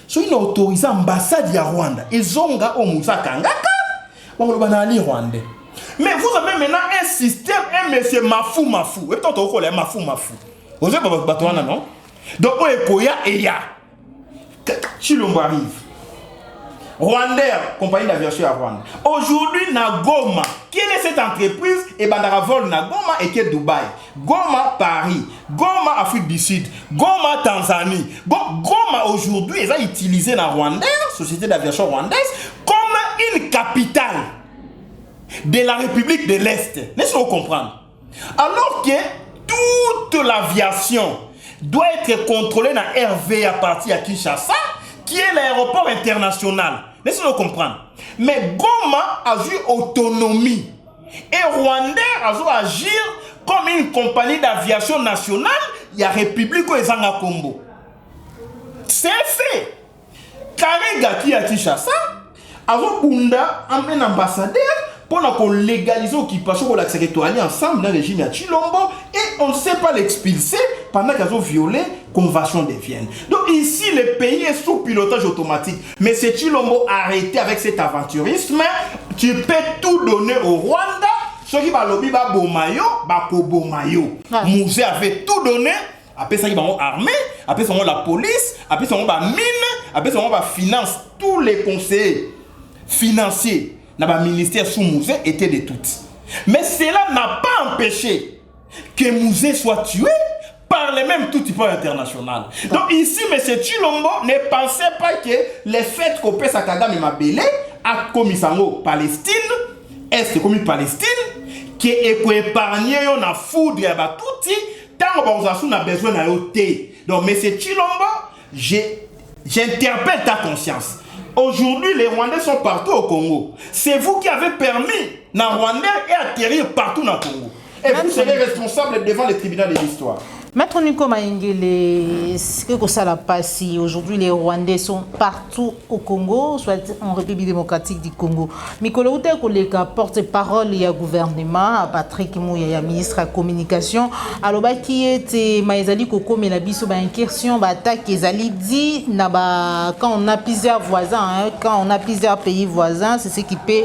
so ina autorisé ambassade ya Rwanda ezonga o musa kangaka bako bana ali rwandais. Mais vous avez maintenant un système, un monsieur Mafou. Et toi, tu as Mafou. Vous savez pas, non? Donc, on est Koya et Ya. Chilombo arrive. Rwandais, compagnie d'aviation à Rwanda. Aujourd'hui, na Goma. Quelle est cette entreprise? Et Bandara Vol na Goma et qui est Dubaï. Goma, Paris. Goma, Afrique du Sud. Goma, Tanzanie. Goma, aujourd'hui, ils ont utilisé la Rwanda, société d'aviation rwandaise, comme une capitale de la République de l'Est. Laissez-nous comprendre. Alors que toute l'aviation doit être contrôlée dans RV à partir de Kinshasa, qui est l'aéroport international. Laissez-nous comprendre. Mais Goma a eu autonomie. Et Rwanda a dû agir comme une compagnie d'aviation nationale. Il y a République et Zanga Combo. C'est fait. Karega qui a Kinshasa a eu un ambassadeur pour légaliser l'occupation de la territoriale ensemble dans le régime de Chilombo et on ne sait pas l'expulser pendant qu'ils ont violé la Convention de Vienne. Donc ici, le pays est sous pilotage automatique. Mais c'est Chilombo arrêté avec cet aventurisme. Tu peux tout donner au Rwanda. Ceux qui ont lobby Bomayo, Bomayo. Mouzé avait tout donné. Après ça, ils ont armé. Après ça, ils ont la police. Après ça, ils ont la mine. Après ça, ils ont la finance. Tous les conseillers financiers dans le ministère sous Mouzé était de toutes. Mais cela n'a pas empêché que Mouzé soit tué par les mêmes tout types internationaux. Donc ici, M. Chilombo ne pensait pas que les faits qu'au Pesa Kagame Mabele a commis en Palestine, est commis Palestine, qui est épargné na foudre ya batuti, tant qu'on a besoin de l'OT. Donc M. Chilombo, j'interpelle ta conscience. Aujourd'hui, les Rwandais sont partout au Congo. C'est vous qui avez permis les Rwandais et atterrir partout dans le Congo. Et vous serez responsable devant le tribunal de l'histoire. Maître Nico Maïngele, ce que ça l'a passé, aujourd'hui les Rwandais sont partout au Congo, soit en République démocratique du Congo. Mikolo Ute Koleka porte-parole du gouvernement, Patrick Mouya, ministre de la communication, alors qui était Maïzali Koko Melabiso, incursion, attaque Ezali dit, quand on a plusieurs voisins, quand on a plusieurs pays voisins, c'est ce qui peut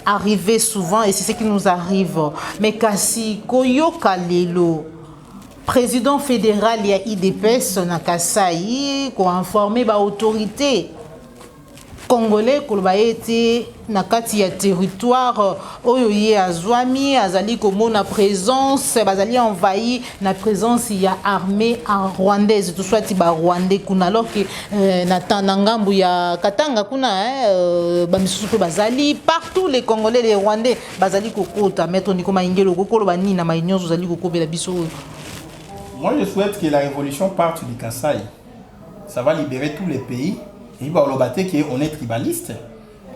arriver souvent et c'est ce qui nous arrive. Mais Kasi Koyo Kalelo, président fédéral il y a IDPS na Kasai ko informer ba autorité congolais ko ba été na kati ya territoire oyo ye azwami azali ko mona présence bazali envahi na présence ya armée rwandaise tout soit ba rwandais kuna alors que na tanangambu ya Katanga kuna ba misusu pe bazali partout les congolais les rwandais bazali ko kota Maître Nico Maïngele ko ko ba ni na maïnyo bazali ko kobela biso. Moi, je souhaite que la révolution parte du Kasaï. Ça va libérer tous les pays. Et il va qu'on est tribaliste.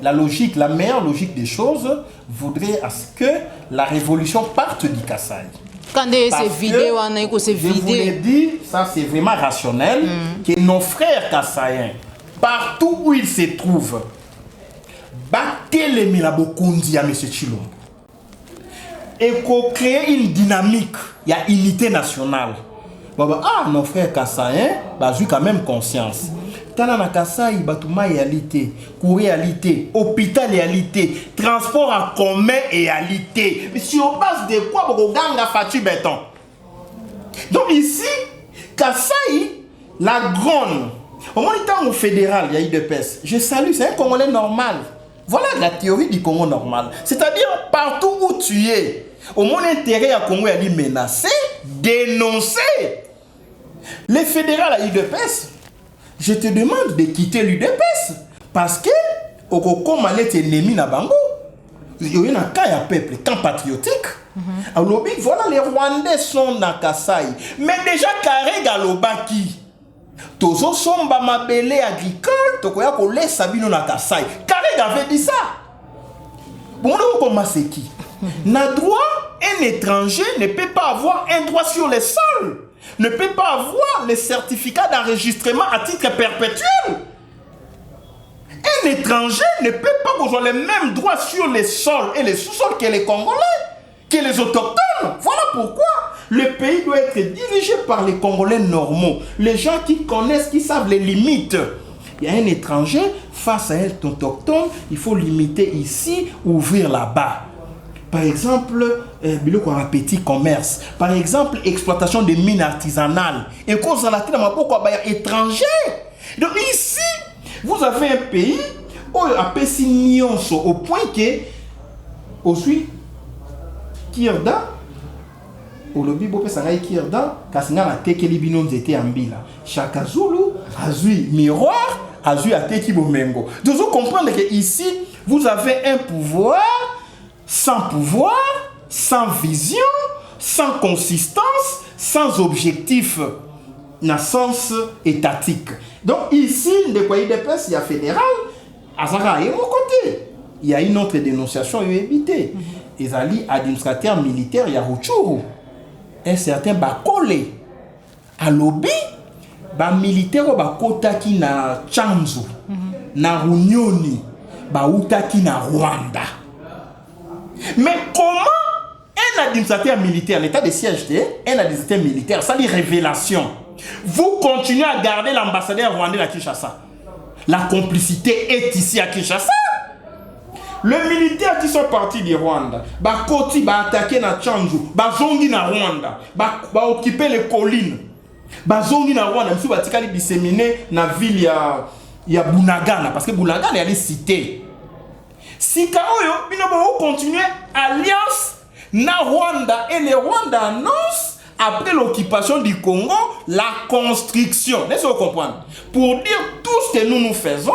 La logique, la meilleure logique des choses voudrait à ce que la révolution parte du Kasaï. Quand c'est vidéo, on a c'est vidéo. Je vous l'ai dit, ça c'est vraiment rationnel, que nos frères kassaïens, partout où ils se trouvent, battez les Milabokundi à M. Chilombo. Et qu'on crée une dynamique, il y a unité nationale. Nos frères kassaïens, j'ai quand même conscience. Talana Kassai, Batouma réalité, réalité, hôpital réalité, transport en commun réalité. Mais si on passe de quoi pour ganga fatu béton. Donc ici, Kassai, la grande, au moins au fédéral, il y a IDPS. Je salue, c'est un Congolais normal. Voilà la théorie du Congo normal. C'est-à-dire, partout où tu es, au moins intérêt à Congo est menacé, dénoncer. Les fédérales à l'UDPS, je te demande de quitter l'UDPS. Parce que, au Congo, est ennemi na bango. Il y a un cas peuple, camp patriotique. Alors, voilà, les Rwandais sont dans Kassai. Mais déjà, Karega Lobaki. Tozo somba mabele agricole, tokoya ko les sabino na Kassai. Karega avait dit ça. Bon, on commence qui? Na droit, un étranger ne peut pas avoir un droit sur les sols. Ne peut pas avoir les certificats d'enregistrement à titre perpétuel. Un étranger ne peut pas avoir les mêmes droits sur les sols et les sous-sols que les Congolais, que les autochtones. Voilà pourquoi le pays doit être dirigé par les Congolais normaux, les gens qui connaissent, qui savent les limites. Il y a un étranger, face à un autochtone, il faut limiter ici, ouvrir là-bas. Par exemple, un petit commerce. Par exemple, exploitation des mines artisanales. Et cause à la tête de étranger. Donc ici, vous avez un pays où il y a au point que, aussi, Kirda, au lobby, Bopé Sangaï Kirda, Kassinga a teke libinon zete ambila. Chaka Zulu, Azui miroir, Azui a teki bomengo. Donc vous comprenez que ici, vous avez un pouvoir, sans vision, sans consistance, sans objectif, dans le sens étatique. Donc ici, de quoi il dépasse, il y a fédéral, Azara est mon côté. Il y a une autre dénonciation à éviter. Les alliés administrateurs militaires, il y a Ruchuru. Un certain Bakole. À lobby, ba militaire ba kotaki na Chanzu, na Runyoni, ba utaki na Rwanda. Mais comment un administrateur militaire, l'état de siège, un administrateur militaire, ça dit révélation. Vous continuez à garder l'ambassadeur rwandais à Kinshasa. La complicité est ici à Kinshasa. Les militaires qui sont partis du Rwanda, bah Koti va attaquer na Chanzu, bah zongi na Rwanda, bah occuper les collines, bah zongi na Rwanda, monsieur Batikali disséminé na ville ya Bunagana, parce que Bunagana est cité. Si Kaoyo, vous continuez alliance na Rwanda et les Rwanda annoncent après l'occupation du Congo la construction. Laissez-vous comprendre. Pour dire tout ce que nous faisons,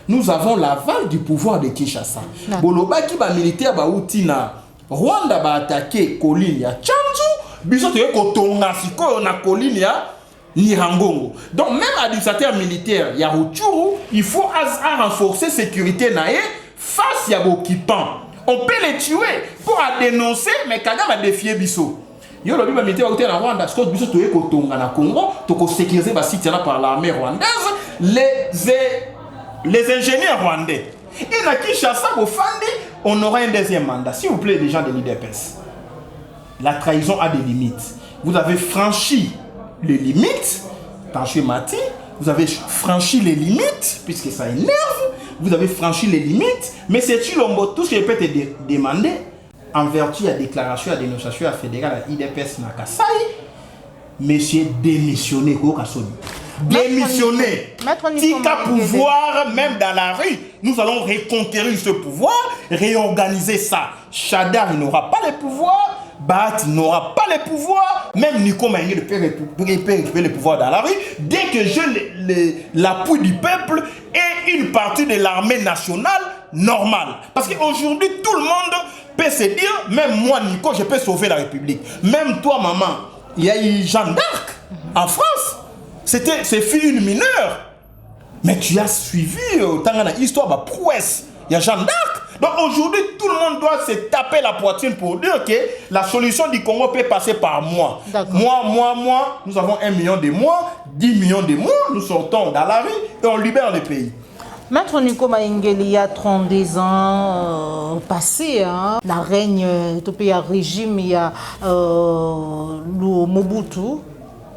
nous avons l'aval du pouvoir de Kinshasa. Boloba qui va militaire ba utina Rwanda ba attaquer colline ya Chanzu, biso te kotonga siko na colline ya Nirangongo. Donc même administrateur militaire ya Rutshuru, il faut renforcer sécurité nae face à l'occupant. On peut les tuer pour dénoncer, mais Kagame a défié biso. Yo le biba militaire na Rwanda, parce que biso te kotonga na Congo, to ko sécuriser ba site par l'armée rwandaise, les ingénieurs rwandais. Et na Kinshasa, on aura un deuxième mandat. S'il vous plaît, les gens de l'IDPS. La trahison a des limites. Vous avez franchi les limites, Tanché Mati, vous avez franchi les limites, puisque ça énerve, vous avez franchi les limites, mais c'est Chilombo, tout ce que je peux te demander, en vertu de la déclaration, de la dénonciation fédérale à l'IDPS Nakasai, monsieur démissionné, démissionner. Tika pouvoir, même dans la rue, nous allons reconquérir ce pouvoir, réorganiser ça. Chadar n'aura pas le pouvoir, Bat n'aura pas le pouvoir, même Nico Maïngue ne peut récupérer le pouvoir dans la rue, dès que j'ai l'appui du peuple et une partie de l'armée nationale normale. Parce qu'aujourd'hui, tout le monde peut se dire, même moi, Nico, je peux sauver la République. Même toi, maman, il y a eu Jeanne d'Arc en France. C'est une mineure. Mais tu as suivi l'histoire de la prouesse. Il y a Jeanne d'Arc. Donc aujourd'hui, tout le monde doit se taper la poitrine pour dire que la solution du Congo peut passer par moi. Moi, nous avons 1 million de mois, 10 millions de mois, nous sortons dans la rue et on libère le pays. Maître Nico Maïngue, il y a 32 ans passés, hein, la règne, il y a régime, il y a le Mobutu.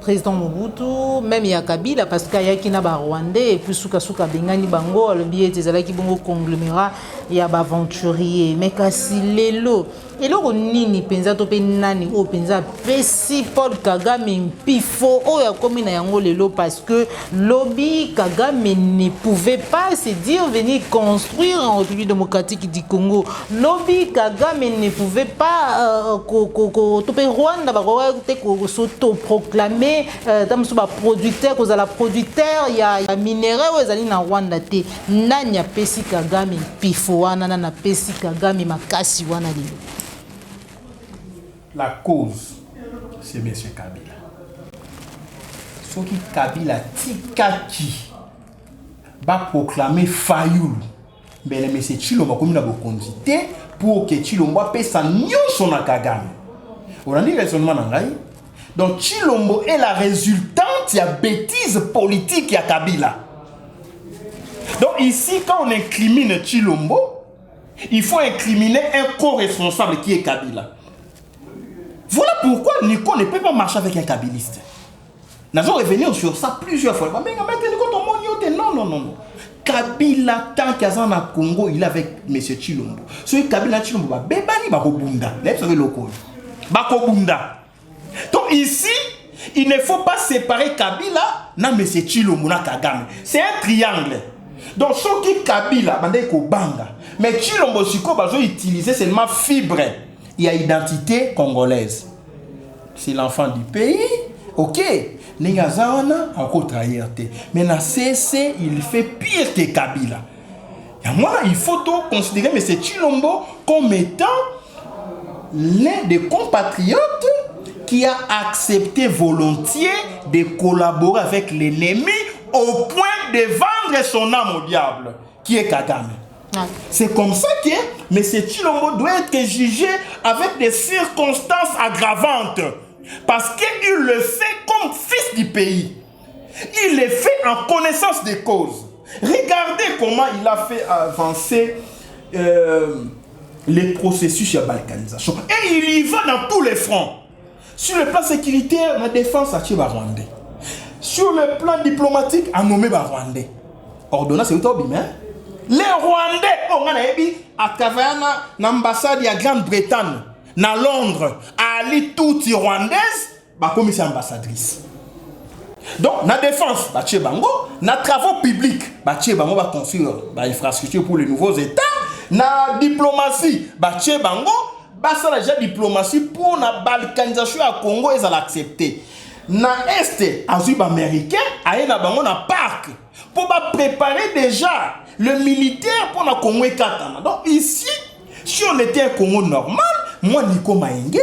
Président Mobutu, même il y a Kabila, parce qu'il y a Kina Rwandais, et puis Souka Bengani Bango, le billet des alaki bongo conglomérat, il y a aventurier, mais kasi lelo. Et là, on nini penza to pe nani o penza pesi Paul Kagame pifo o ya komi na yango lelo parce que lobby Kagame ne pouvait pas se dire venir construire en République démocratique du Congo. Lobby Kagame ne pouvait pas to pe Rwanda ba te ko s'auto-proclamer tam so ba producteur ko za la producteur ya minerai o ezali na Rwanda te. Nani ya pesi Kagame pifo wana na pesi Kagame makasi wana lelo. La cause, c'est M. Kabila. Ce qui Kabila Tikaki va proclamer Fayoul. Mais le M. Chilombo comme il a beaucoup pour que Chilombo paie sa nyonso na Kagame. On a dit raisonnement nangai. Donc Chilombo est la résultante de la bêtise politique à Kabila. Donc ici, quand on incrimine Tshilombo, il faut incriminer un co-responsable qui est Kabila. Voilà pourquoi Nico ne peut pas marcher avec un kabiliste. Nous allons revenir sur ça plusieurs fois. Non. Kabila, tant qu'il y a un Congo, il est avec M. Tshilombo. Ce Kabila Tshilombo, Bebani Bakobunda. Vous savez le code. Bakobunda. Donc ici, il ne faut pas séparer Kabila na M. Tshilombo na Kagame. C'est un triangle. Donc ce qui Kabila, Banga. Mais Tshilombo Siko, ils ont utilisé seulement fibre. Il y a identité congolaise. C'est l'enfant du pays. Ok. Nengazana encore trahir. Mais na CC, il fait pire que Kabila. Et moi, il faut considérer M. Tshilombo comme étant l'un des compatriotes qui a accepté volontiers de collaborer avec l'ennemi au point de vendre son âme au diable, qui est Kagame. C'est comme ça que M. Tshilombo doit être jugé avec des circonstances aggravantes. Parce qu'il le fait comme fils du pays. Il le fait en connaissance des causes. Regardez comment il a fait avancer les processus de balkanisation. Et il y va dans tous les fronts. Sur le plan sécuritaire, la défense a tué Rwandais. Sur le plan diplomatique, a nommé Rwandais. Ordonnance, c'est tout bien. Les Rwandais, on a dit, à Kavana, l'ambassade de la Grande-Bretagne, à Londres, à Ali toute rwandaise, comme ambassadrice. Donc, la défense, na travaux publics, va construire l'infrastructure pour les nouveaux États, na diplomatie, la diplomatie pour la balkanisation à Congo, ils allent accepter. Na Est, azub américain, aïe na parc, pour préparer déjà le militaire pour la Congo et Katana. Donc ici, si on était un Congo normal, moi, Nico Maengele,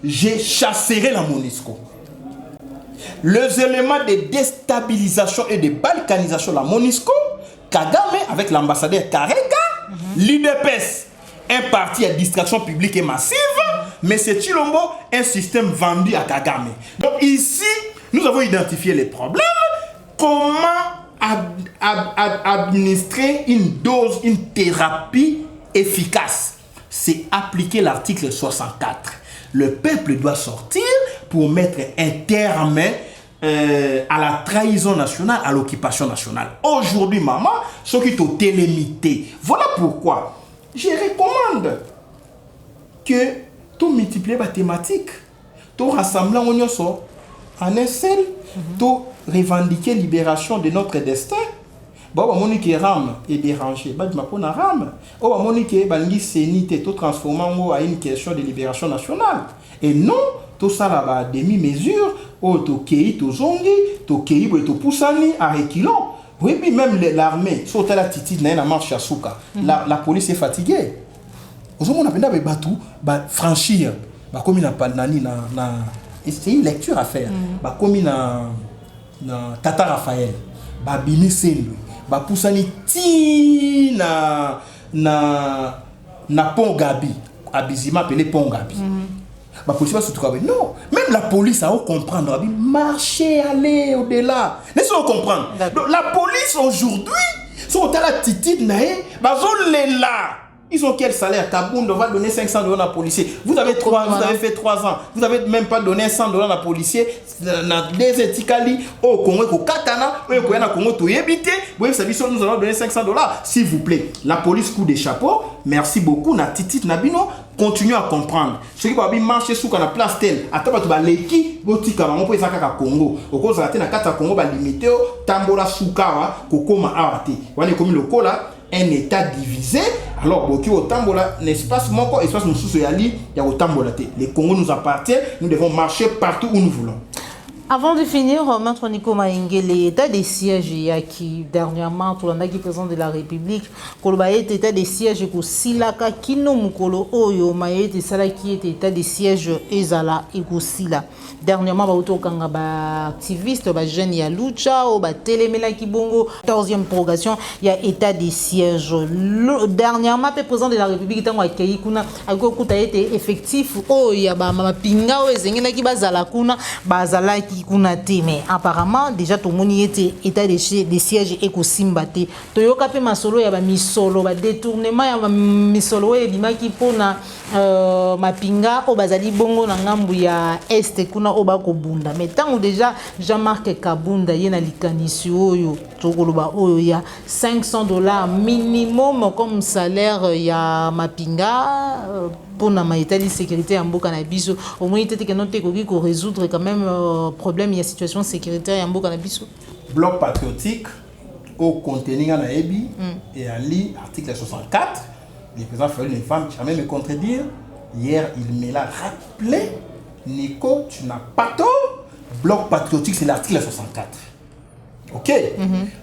j'ai chasserai la MONUSCO. Les éléments de déstabilisation et de balkanisation de la MONUSCO, Kagame avec l'ambassadeur Karega, l'IDPS, un parti à distraction publique et massive, mais c'est Tshilombo, un système vendu à Kagame. Donc ici, nous avons identifié les problèmes, comment administrer une dose, une thérapie efficace. C'est appliquer l'article 64. Le peuple doit sortir pour mettre un terme à la trahison nationale, à l'occupation nationale. Aujourd'hui, maman, ce qui est télémité. Voilà pourquoi je recommande que tu multiplies les thématiques, tu rassembles en un seul, tu revendiquer la libération de notre destin. Bon, Monique Ram est dérangé. Bah, je m'appelle Ram. Oh, Monique Bangi Sénité, tout transformant à une question de libération nationale. Et non, tout ça là-bas, demi-mesure, oh, tu kei, tu zongi, tu kei, tu poussani, à reculons. Oui, puis même l'armée, saute à la titi, n'a marche à Souka. La police est fatiguée. Aujourd'hui, on a besoin de franchir. Comme il n'a pas nani, c'est une lecture à faire. Comme il a Tata Raphaël, Bini Sendu. Poussani ti na pont Gabi abizima appelé pont Gabi police va se trouver non, même la police a comprendre marcher aller au-delà laissez nous comprendre. Donc, la police aujourd'hui sont à la titide naé là. Ils ont quel salaire? Kabound va donner $500 à la policier. Vous avez fait 3 ans. Vous n'avez même pas donné $100 à la policier. Des éticali au Congo, au Katana, au Congo, tout éviter. Vous savez, nous allons donner $500. S'il vous plaît, la police coup des chapeaux. Merci beaucoup. Na titit nabino. Continuez à comprendre. Ce qui va bien marcher sous la place telle. Attends, tu vas l'équipe. Botika, on peut y aller au Congo. Au Congo, ça va être Congo, va limiter. Tambola soukawa, kokoma arate. Voilà comme le cola. Un état divisé, alors beaucoup au tambola, l'espace manquant, espace nous sous-yali, il y a au tambola. Les Congo nous appartiennent, nous devons marcher partout où nous voulons. Avant de finir, Maître Nico Maengele, l'état des sièges qui dernièrement, tout le monde qui présente de la République, Kolobaye état des sièges pour Silaka, Kino Mukolo, Oyo, Maye, Salaki était état des sièges Ezala et Sila. Dernièrement, autour de activiste, jeune ya Lucha, ou Télémela Kibongo, 14e prorogation, il y a état des sièges. Dernièrement, le président de la République est accueilli, a été effectif, oh, il y a Mama Pinga, ou Zengena qui bazala kuna, bazala qui ki kuna te mais apparemment déjà tout moni était état de siège et ko simbate to yoka pe masolo ya ba misolo ba détournement ya ba misolo e bimaki pona mapinga o bazali bongo na ngambu ya est kuna o ba ko bunda mais tant déjà Jean-Marc Kabunda yena likanisi oyo tokoloba oyo ya $500 minimum comme salaire ya mapinga pour na maitali sécurité en mboka na biso au moins tete que note ko résoudre quand même problème il y a situation sécuritaire en mboka na biso. Bloc patriotique au contenu na ebi et à li article 64 le président Félix ne femme jamais me contredire. Hier il me l'a rappelé. Nico, tu n'as pas tort. Bloc patriotique c'est l'article 64. OK.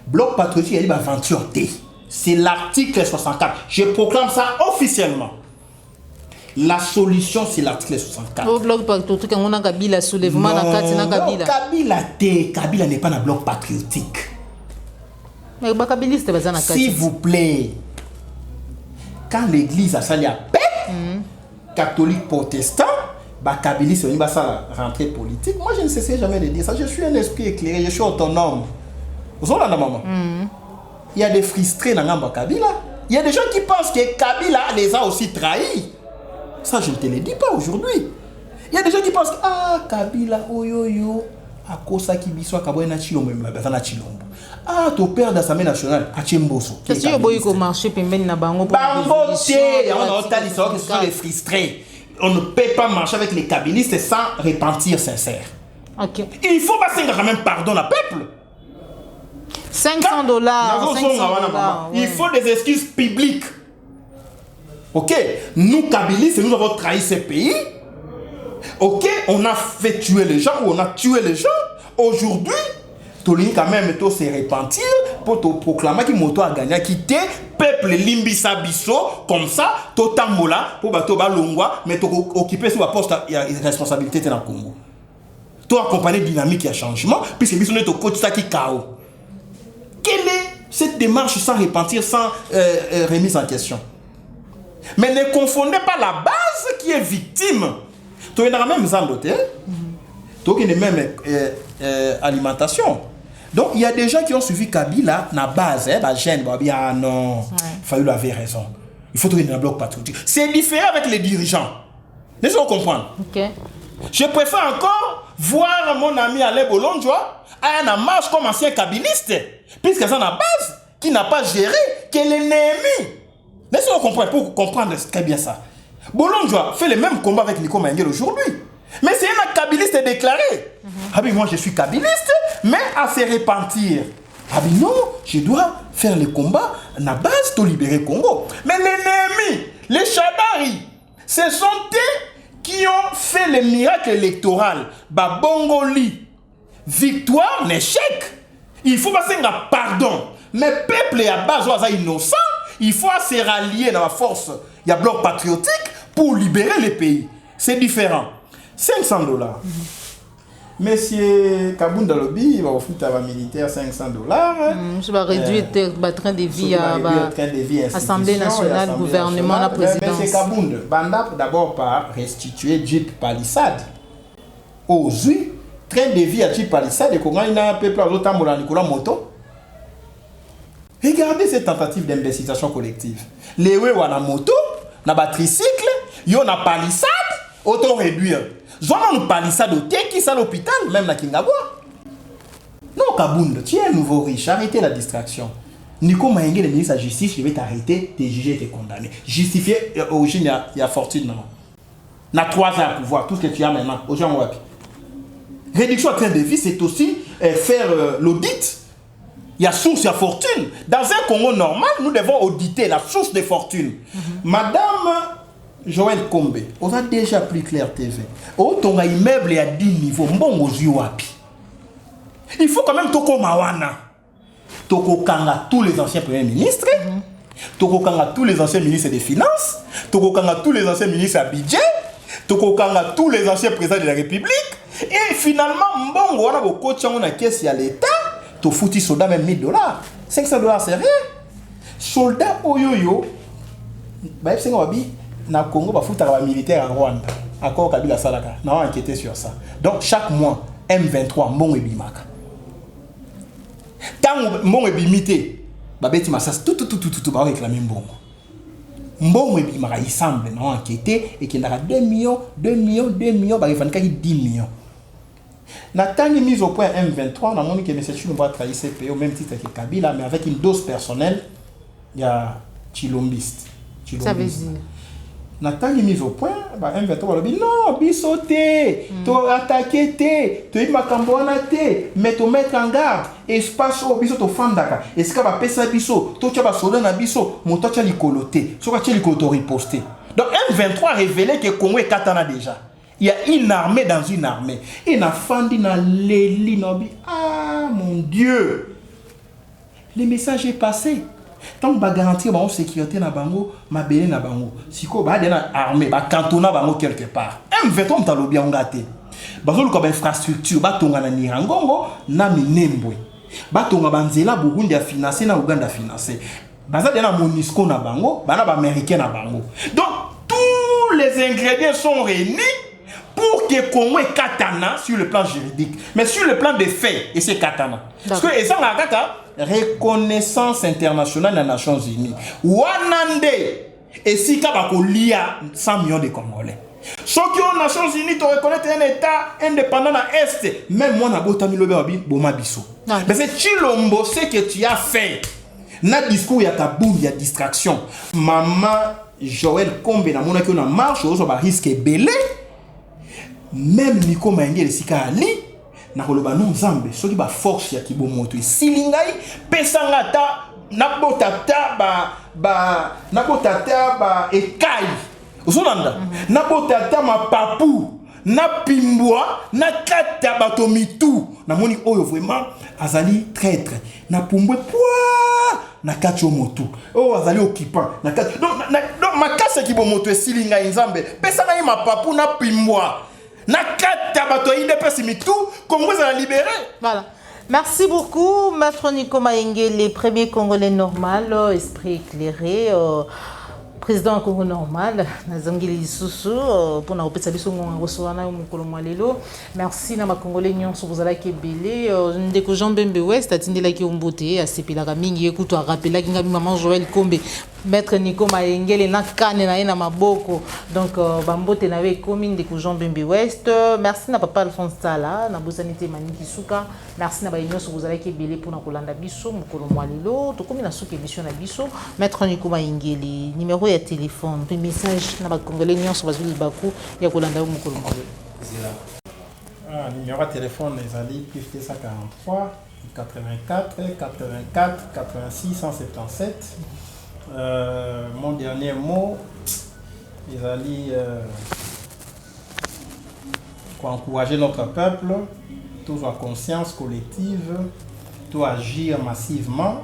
Bloc patriotique il va aventure T. C'est l'article 64. Je proclame ça officiellement. La solution, c'est l'article 64. Au bloc patriotique, on a Kabila soulèvement dans Katina Kabila. Kabila n'est pas dans le bloc patriotique. Mais Kabiliste est dans s'il vous plaît, quand l'église a sali à paix, catholique protestant, Kabiliste est sa rentrée politique. Moi, je ne cesse jamais de dire ça. Je suis un esprit éclairé, je suis autonome. Vous savez, maman? Il y a des frustrés dans Kabila. Il y a des gens qui pensent que Kabila les a aussi trahis. Ça, je ne te le dis pas aujourd'hui. Il y a des gens qui pensent ah, Kabila, oyoyo, à cause qui biswa Kaboué na Chilombo, na Chilombo. Ah, ton père d'Assemblée nationale, à Chimboso. C'est sûr que marché pembeni na bango pour ce sont les frustrés. On ne peut pas marcher avec les kabilistes sans repentir sincère. OK. Il faut passer quand même pardon au peuple. $500. Il faut des excuses publiques. OK, nous, Kabilistes, nous avons trahi ce pays. OK, on a fait tuer les gens ou on a tué les gens. Aujourd'hui, Tolini quand même se repentir pour te proclamer qu'il moto a gagné, quitter peuple Limbisa Bisso comme ça, Totambola pour bato balongwa, mais tu occuper sur la poste de responsabilité dans le Congo. Tu accompagner dynamique et changement, puisque Bisso n'est au coach ça qui KO. Quelle est cette démarche sans repentir, sans remise en question? Mais ne confondez pas la base qui est victime. Tu as même zandoté, tu as même alimentation. Donc il y a des gens qui ont suivi Kabila na base, la gêne, ah non, Fayulu avait raison. Il faut trouver un bloc patriotique. C'est différent avec les dirigeants. Laissez-moi comprendre. Okay. Je préfère encore voir mon ami Alain Bolonjoa à une marche comme ancien kabiliste, puisque c'est la base qui n'a pas géré, que l'ennemi. Laissez-moi comprendre pour comprendre très bien ça. Bolonjoa fait le même combat avec Nico Maïngel aujourd'hui. Mais c'est un kabiliste déclaré. Ah oui, moi je suis kabiliste, mais à se repentir. Ah oui, non, je dois faire le combat à la base pour libérer Congo. Mais l'ennemi, les Chadari, ce sont eux qui ont fait le miracle électoral. Babongoli, victoire, échec. Il faut passer un pardon. Mais peuple est à base innocent. Il faut se rallier dans la force. Il y a bloc patriotique pour libérer le pays. C'est différent. $500. Monsieur Kabunda Lobby, il va offrir à la militaire $500. Je vais réduire le train de vie à l'Assemblée nationale, gouvernement, la présidence. Monsieur Kabunda, Banda d'abord par restituer Jeep Palisade. Aujourd'hui, train de vie à Jeep Palisade, et comment il y a un peuple à l'autre Nicolas Moto. Regardez cette tentative d'imbécilisation collective. Les ouais ou na moto, na ba tricycle, yo na palissade, auto réduire. Zona nous palissade au qui ça l'hôpital, même na Kingabwa. Non, Kabunda, tu es un nouveau riche, arrêtez la distraction. Nico Maïngé, le ministre de la Justice, je vais t'arrêter, t'es jugé, t'es condamné. Justifier, origine, il y a fortune, non. Na 3 ans à pouvoir, tout ce que tu as maintenant, aux gens wapi. Réduction à train de vie, c'est aussi faire l'audit. Il y a source, il y a fortune. Dans un Congo normal, nous devons auditer la source de fortune. Madame Joël Kombe, on a déjà plus clair TV. Oh, ton immeuble est à 10 niveaux. Mbongo wapi. Il faut quand même Toko Mawana. Toko Kanga, tous les anciens premiers ministres. Toko Kanga, tous les anciens ministres des Finances. Toko Kanga, tous les anciens ministres à budget. Toko Kanga, tous les anciens présidents de la République. Et finalement, Mbongo, on a beaucoup de gens qui sont à l'État. Tu foutis soldat même $1000. $500 c'est rien. Soldat oyoyo. Bah c'est ngabi na Congo ba fouta ba militaire en Rwanda. Encore Kabila Salaka. On a enquêté sur ça. Donc chaque mois M23 mbongo ebimaka. Tant mbongo ebimité, babeti masas tout ba réclamer mbongo. Mbongo ebimaka il semble non enquêté et qu'il y a 2 millions, ba refanika 10 millions. Natani mise au point M23, on a montré que M. Chilombo a trahi CPO au même titre que Kabila, mais avec une dose personnelle, il y a Chilombiste. Ça veut dire Natani mise au point, bah M23 on a dit non, bisoté, tu attaqué, tu es makambouana té, mais tu mettre en garde, espace au biso to fandaka, est-ce que va pesa biso, tu vas soldat na biso, mon toi tu as l'icoloté, tu vas l'icoloté riposté. Donc M23 révélé que Congo est katana déjà. Il y a une armée dans une armée. Et na fandi na leli nobi. Ah mon Dieu. Le message est passé. Tant que garantir la sécurité na bango, ma belé na bango. Si ko ba na armée, ba cantona bango quelque part. M23 mtalobi ngate. Bazolo ko ba infrastructure, ba tonga na Nirangongo na Minembwe. Ba tonga banzela Burundi a financé na Uganda financé. Baza na Monisco na bango, ba na ba américain na bango. Donc tous les ingrédients sont réunis pour que Congo est katana sur le plan juridique, mais sur le plan des faits, et c'est katana. Parce que ça la reconnaissance internationale des Nations Unies. Wanande et si kabako lia 100 millions de Congolais. Ceux qui ont Nations Unies te reconnaissent un État indépendant à Est, même moi na botami lobe boma biso. Mais c'est Chilombo ce que tu as fait. Na discours ya tabou, ya distraction. Maman Joël Kombe na mona ki on marche, on va risquer belé. Même Nico Maïngé le Sika Ali, na koloba non Nzambe, soki ba force ya kibomoto silingai, pesangata nabotata ba ekai. Ozolanda, nabotata ma papu, na pimbwa, na kata batomitu. Na moni oyo vraiment azali traître. Na pumbwe poa, na kacho motu. Oh azali occupant, na kacho. Donc ma kasa kibomoto silingai Nzambe, pesangai ma papu na pimbwa. Voilà. Merci beaucoup, Maître Nico Maïngé, les premiers Congolais normal, esprit éclairé, président Congo normal, Nazangili Lisusu, pour nous repéter biso ngoswana mukolo mwalelo. Merci na ma Congolais nyonso vous allaki belé, ndeko Jean Bembe West atindela ki ombote asepela ka mingi ekuto rappela ki ngabi maman Joël Kombe, Maître Nico Maïngé na kane na ena maboko. Donc bambote na we komi ndeko Jean Bembe West. Merci na papa Alphonse Sala, na bosanité maniki suka. Merci na ba nyonso vous allaki belé pour na kolanda biso mukolo mwalelo. To komi na suka émission na biso, Maître Nico Maïngé numéro ya téléphone, puis message na ba Congolais nyonso bazuli baku ya kolanda mukolo mwalelo. Numéro de téléphone ezali plus 243 84 84 86 177. Mon dernier mot ezali pour encourager notre peuple, tous en conscience collective, tout agir massivement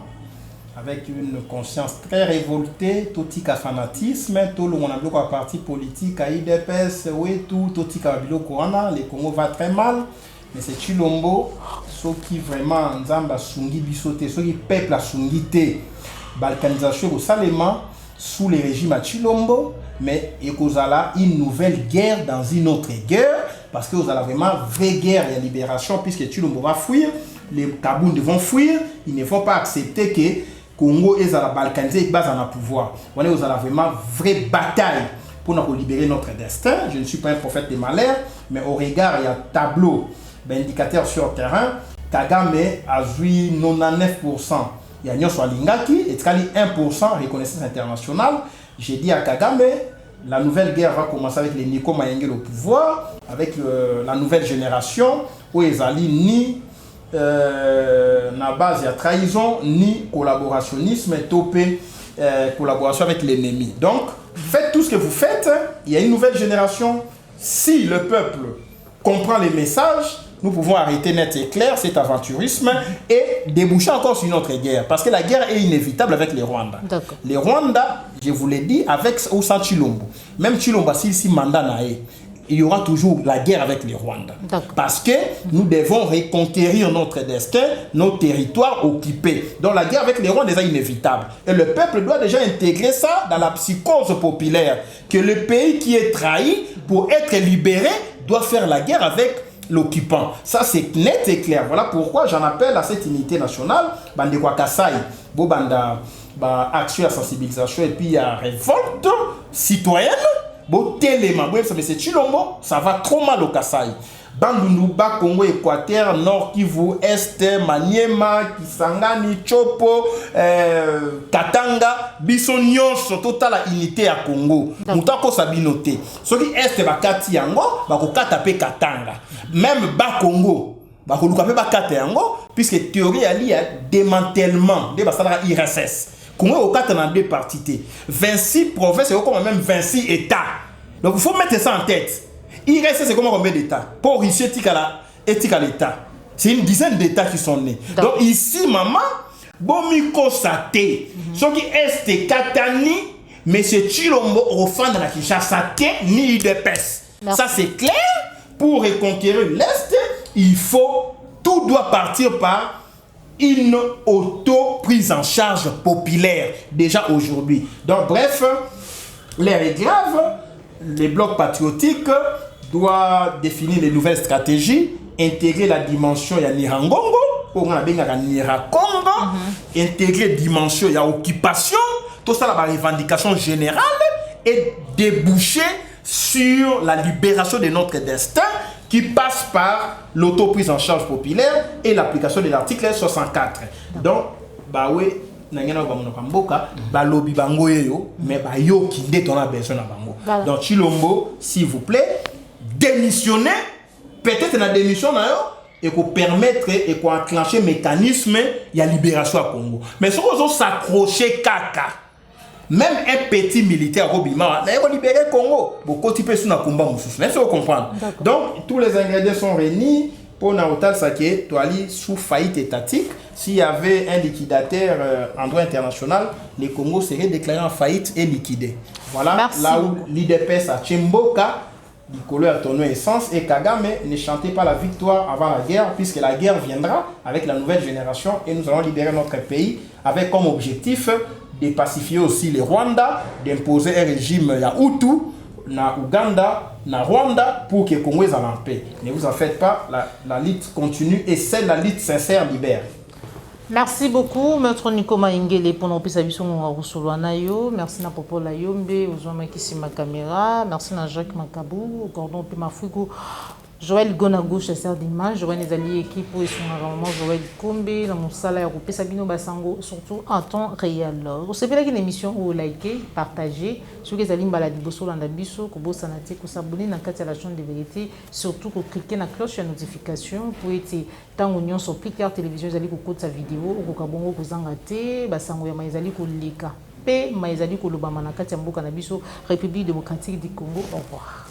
avec une conscience très révoltée, tout tika fanatisme, tout le monde a bloqué à parti politique, à IDPS, oui, tout tika biloko wana, le Congo va très mal, mais c'est Chilombo, ceux qui vraiment nzamba sungi bisoté, ceux qui peuple a sungi té, balkanisation au Salema, sous le régime à Chilombo, mais il y a une nouvelle guerre dans une autre guerre, parce que vous avez vraiment vraie guerre et libération, puisque Chilombo va fuir, les Kaboun vont fuir, ils ne vont pas accepter que Congo est à la balkanisée et base en pouvoir. On est aux vraiment vraie bataille pour nous libérer notre destin. Je ne suis pas un prophète des malheurs, mais au regard, il y a un tableau d'indicateur sur le terrain. Kagame a joué 99%. Il y a Nyonso Alingaki et 1% reconnaissance internationale. J'ai dit à Kagame, la nouvelle guerre va commencer avec les Nico Maïngé au pouvoir, avec la nouvelle génération, où ils allaient ni na base de trahison ni collaborationnisme topé collaboration avec l'ennemi. Donc faites tout ce que vous faites, il y a une nouvelle génération. Si le peuple comprend les messages, nous pouvons arrêter net et clair cet aventurisme et déboucher encore sur une autre guerre, parce que la guerre est inévitable avec les Rwandais. Les Rwandais, je vous l'ai dit, avec ou sans Chilombo, même Chilombo si mandat nae, il y aura toujours la guerre avec les Rwandais. Parce que nous devons reconquérir notre destin, nos territoires occupés. Donc la guerre avec les Rwandais est inévitable. Et le peuple doit déjà intégrer ça dans la psychose populaire. Que le pays qui est trahi, pour être libéré, doit faire la guerre avec l'occupant. Ça, c'est net et clair. Voilà pourquoi j'en appelle à cette unité nationale, Bande kwa Kasai, Bobanda, action à sensibilisation et puis à révolte citoyenne, Bo téléma, mais c'est Chilombo, ça va trop mal au Kasai. Bandundu, Congo, Équateur, Nord Kivu, Est, Maniema, Kisangani, Chopo, Katanga, Bisonyon, total la unité à Congo. Moutako sabinoté. Ce qui Est, Bakati Yango, Bakokata pe Katanga. Même Bas Congo, Bakoluka pe Bakata Yango, puisque théorie a lié à démantèlement de Basala IRSS. Congo au 4 dans 2 parties. 26 provinces et comme même 26 États. Donc il faut mettre ça en tête. IRSS c'est comment combien d'États? Pour ici, éthique à l'État. C'est une dizaine d'États qui sont nés. Donc ici, maman, Bomiko Sate, ce qui est Katani, M. Chilombo, au fond de la Kinshasa, ni IDPS. Ça c'est clair. Pour reconquérir l'Est, il faut, tout doit partir par une auto-prise en charge populaire, déjà aujourd'hui. Donc bref, l'air est grave. Les blocs patriotiques doivent définir les nouvelles stratégies, intégrer la dimension de Nirangongo, pour qu'on appelle Nirakongo, intégrer la dimension de l'occupation, tout ça la revendication générale et déboucher sur la libération de notre destin qui passe par l'autoprise en charge populaire et l'application de l'article 64. Donc, bah oui, balobi bango yo, mais bah yo qui on a besoin de bango. Donc Chilombo, s'il vous plaît, démissionnez, peut-être la démission et qu'on permettre et qu'on enclencher le mécanisme de la libération à Congo. Mais si on s'accrocher caca, même un petit militaire au Bima, il va libérer Congo. Beaucoup de personnes ont combat. Est-ce que vous comprenez? Donc tous les ingrédients sont réunis pour Naotal Saké, Toali sous faillite étatique. S'il y avait un liquidateur en droit international, le Congo serait déclaré en faillite et liquidé. Voilà. Merci là où l'IDPS à Tchimboka, Nicolas a tourné essence et Kagame ne chantait pas la victoire avant la guerre, puisque la guerre viendra avec la nouvelle génération et nous allons libérer notre pays avec comme objectif de pacifier aussi les Rwandais, d'imposer un régime Yahutu na Ouganda, na Rwanda pour que le Congo soit en paix. Ne vous en faites pas, la lutte continue et c'est la lutte sincère libère. Merci beaucoup, Maître Nico Maingele, pour nos pisabisons à Nayo. Merci à Popo Layombe, aux hommes qui sont ma caméra. Merci à Jacques Makabou, au cordon Pimafouigo. Joël Gonago, chasseur d'images, Joël Nezali, équipe pour son arrangement, Joël Kombe, dans mon salaire, au Sabino Bassango, surtout en temps réel. Vous savez une émission où vous likez, partagez, sur les aliments baladi bosso landabiso, kobo sanate, ko s'abonner dans la chaîne de vérité, surtout ko cliquer na cloche de notification pour être tant union sur Picard télévision, vous allez ko sa vidéo, ko kabongo ko zangate, basango ya maizali ko lika, pe maizali ko lobama na kati ya mboka na biso, République démocratique du Congo. Au revoir.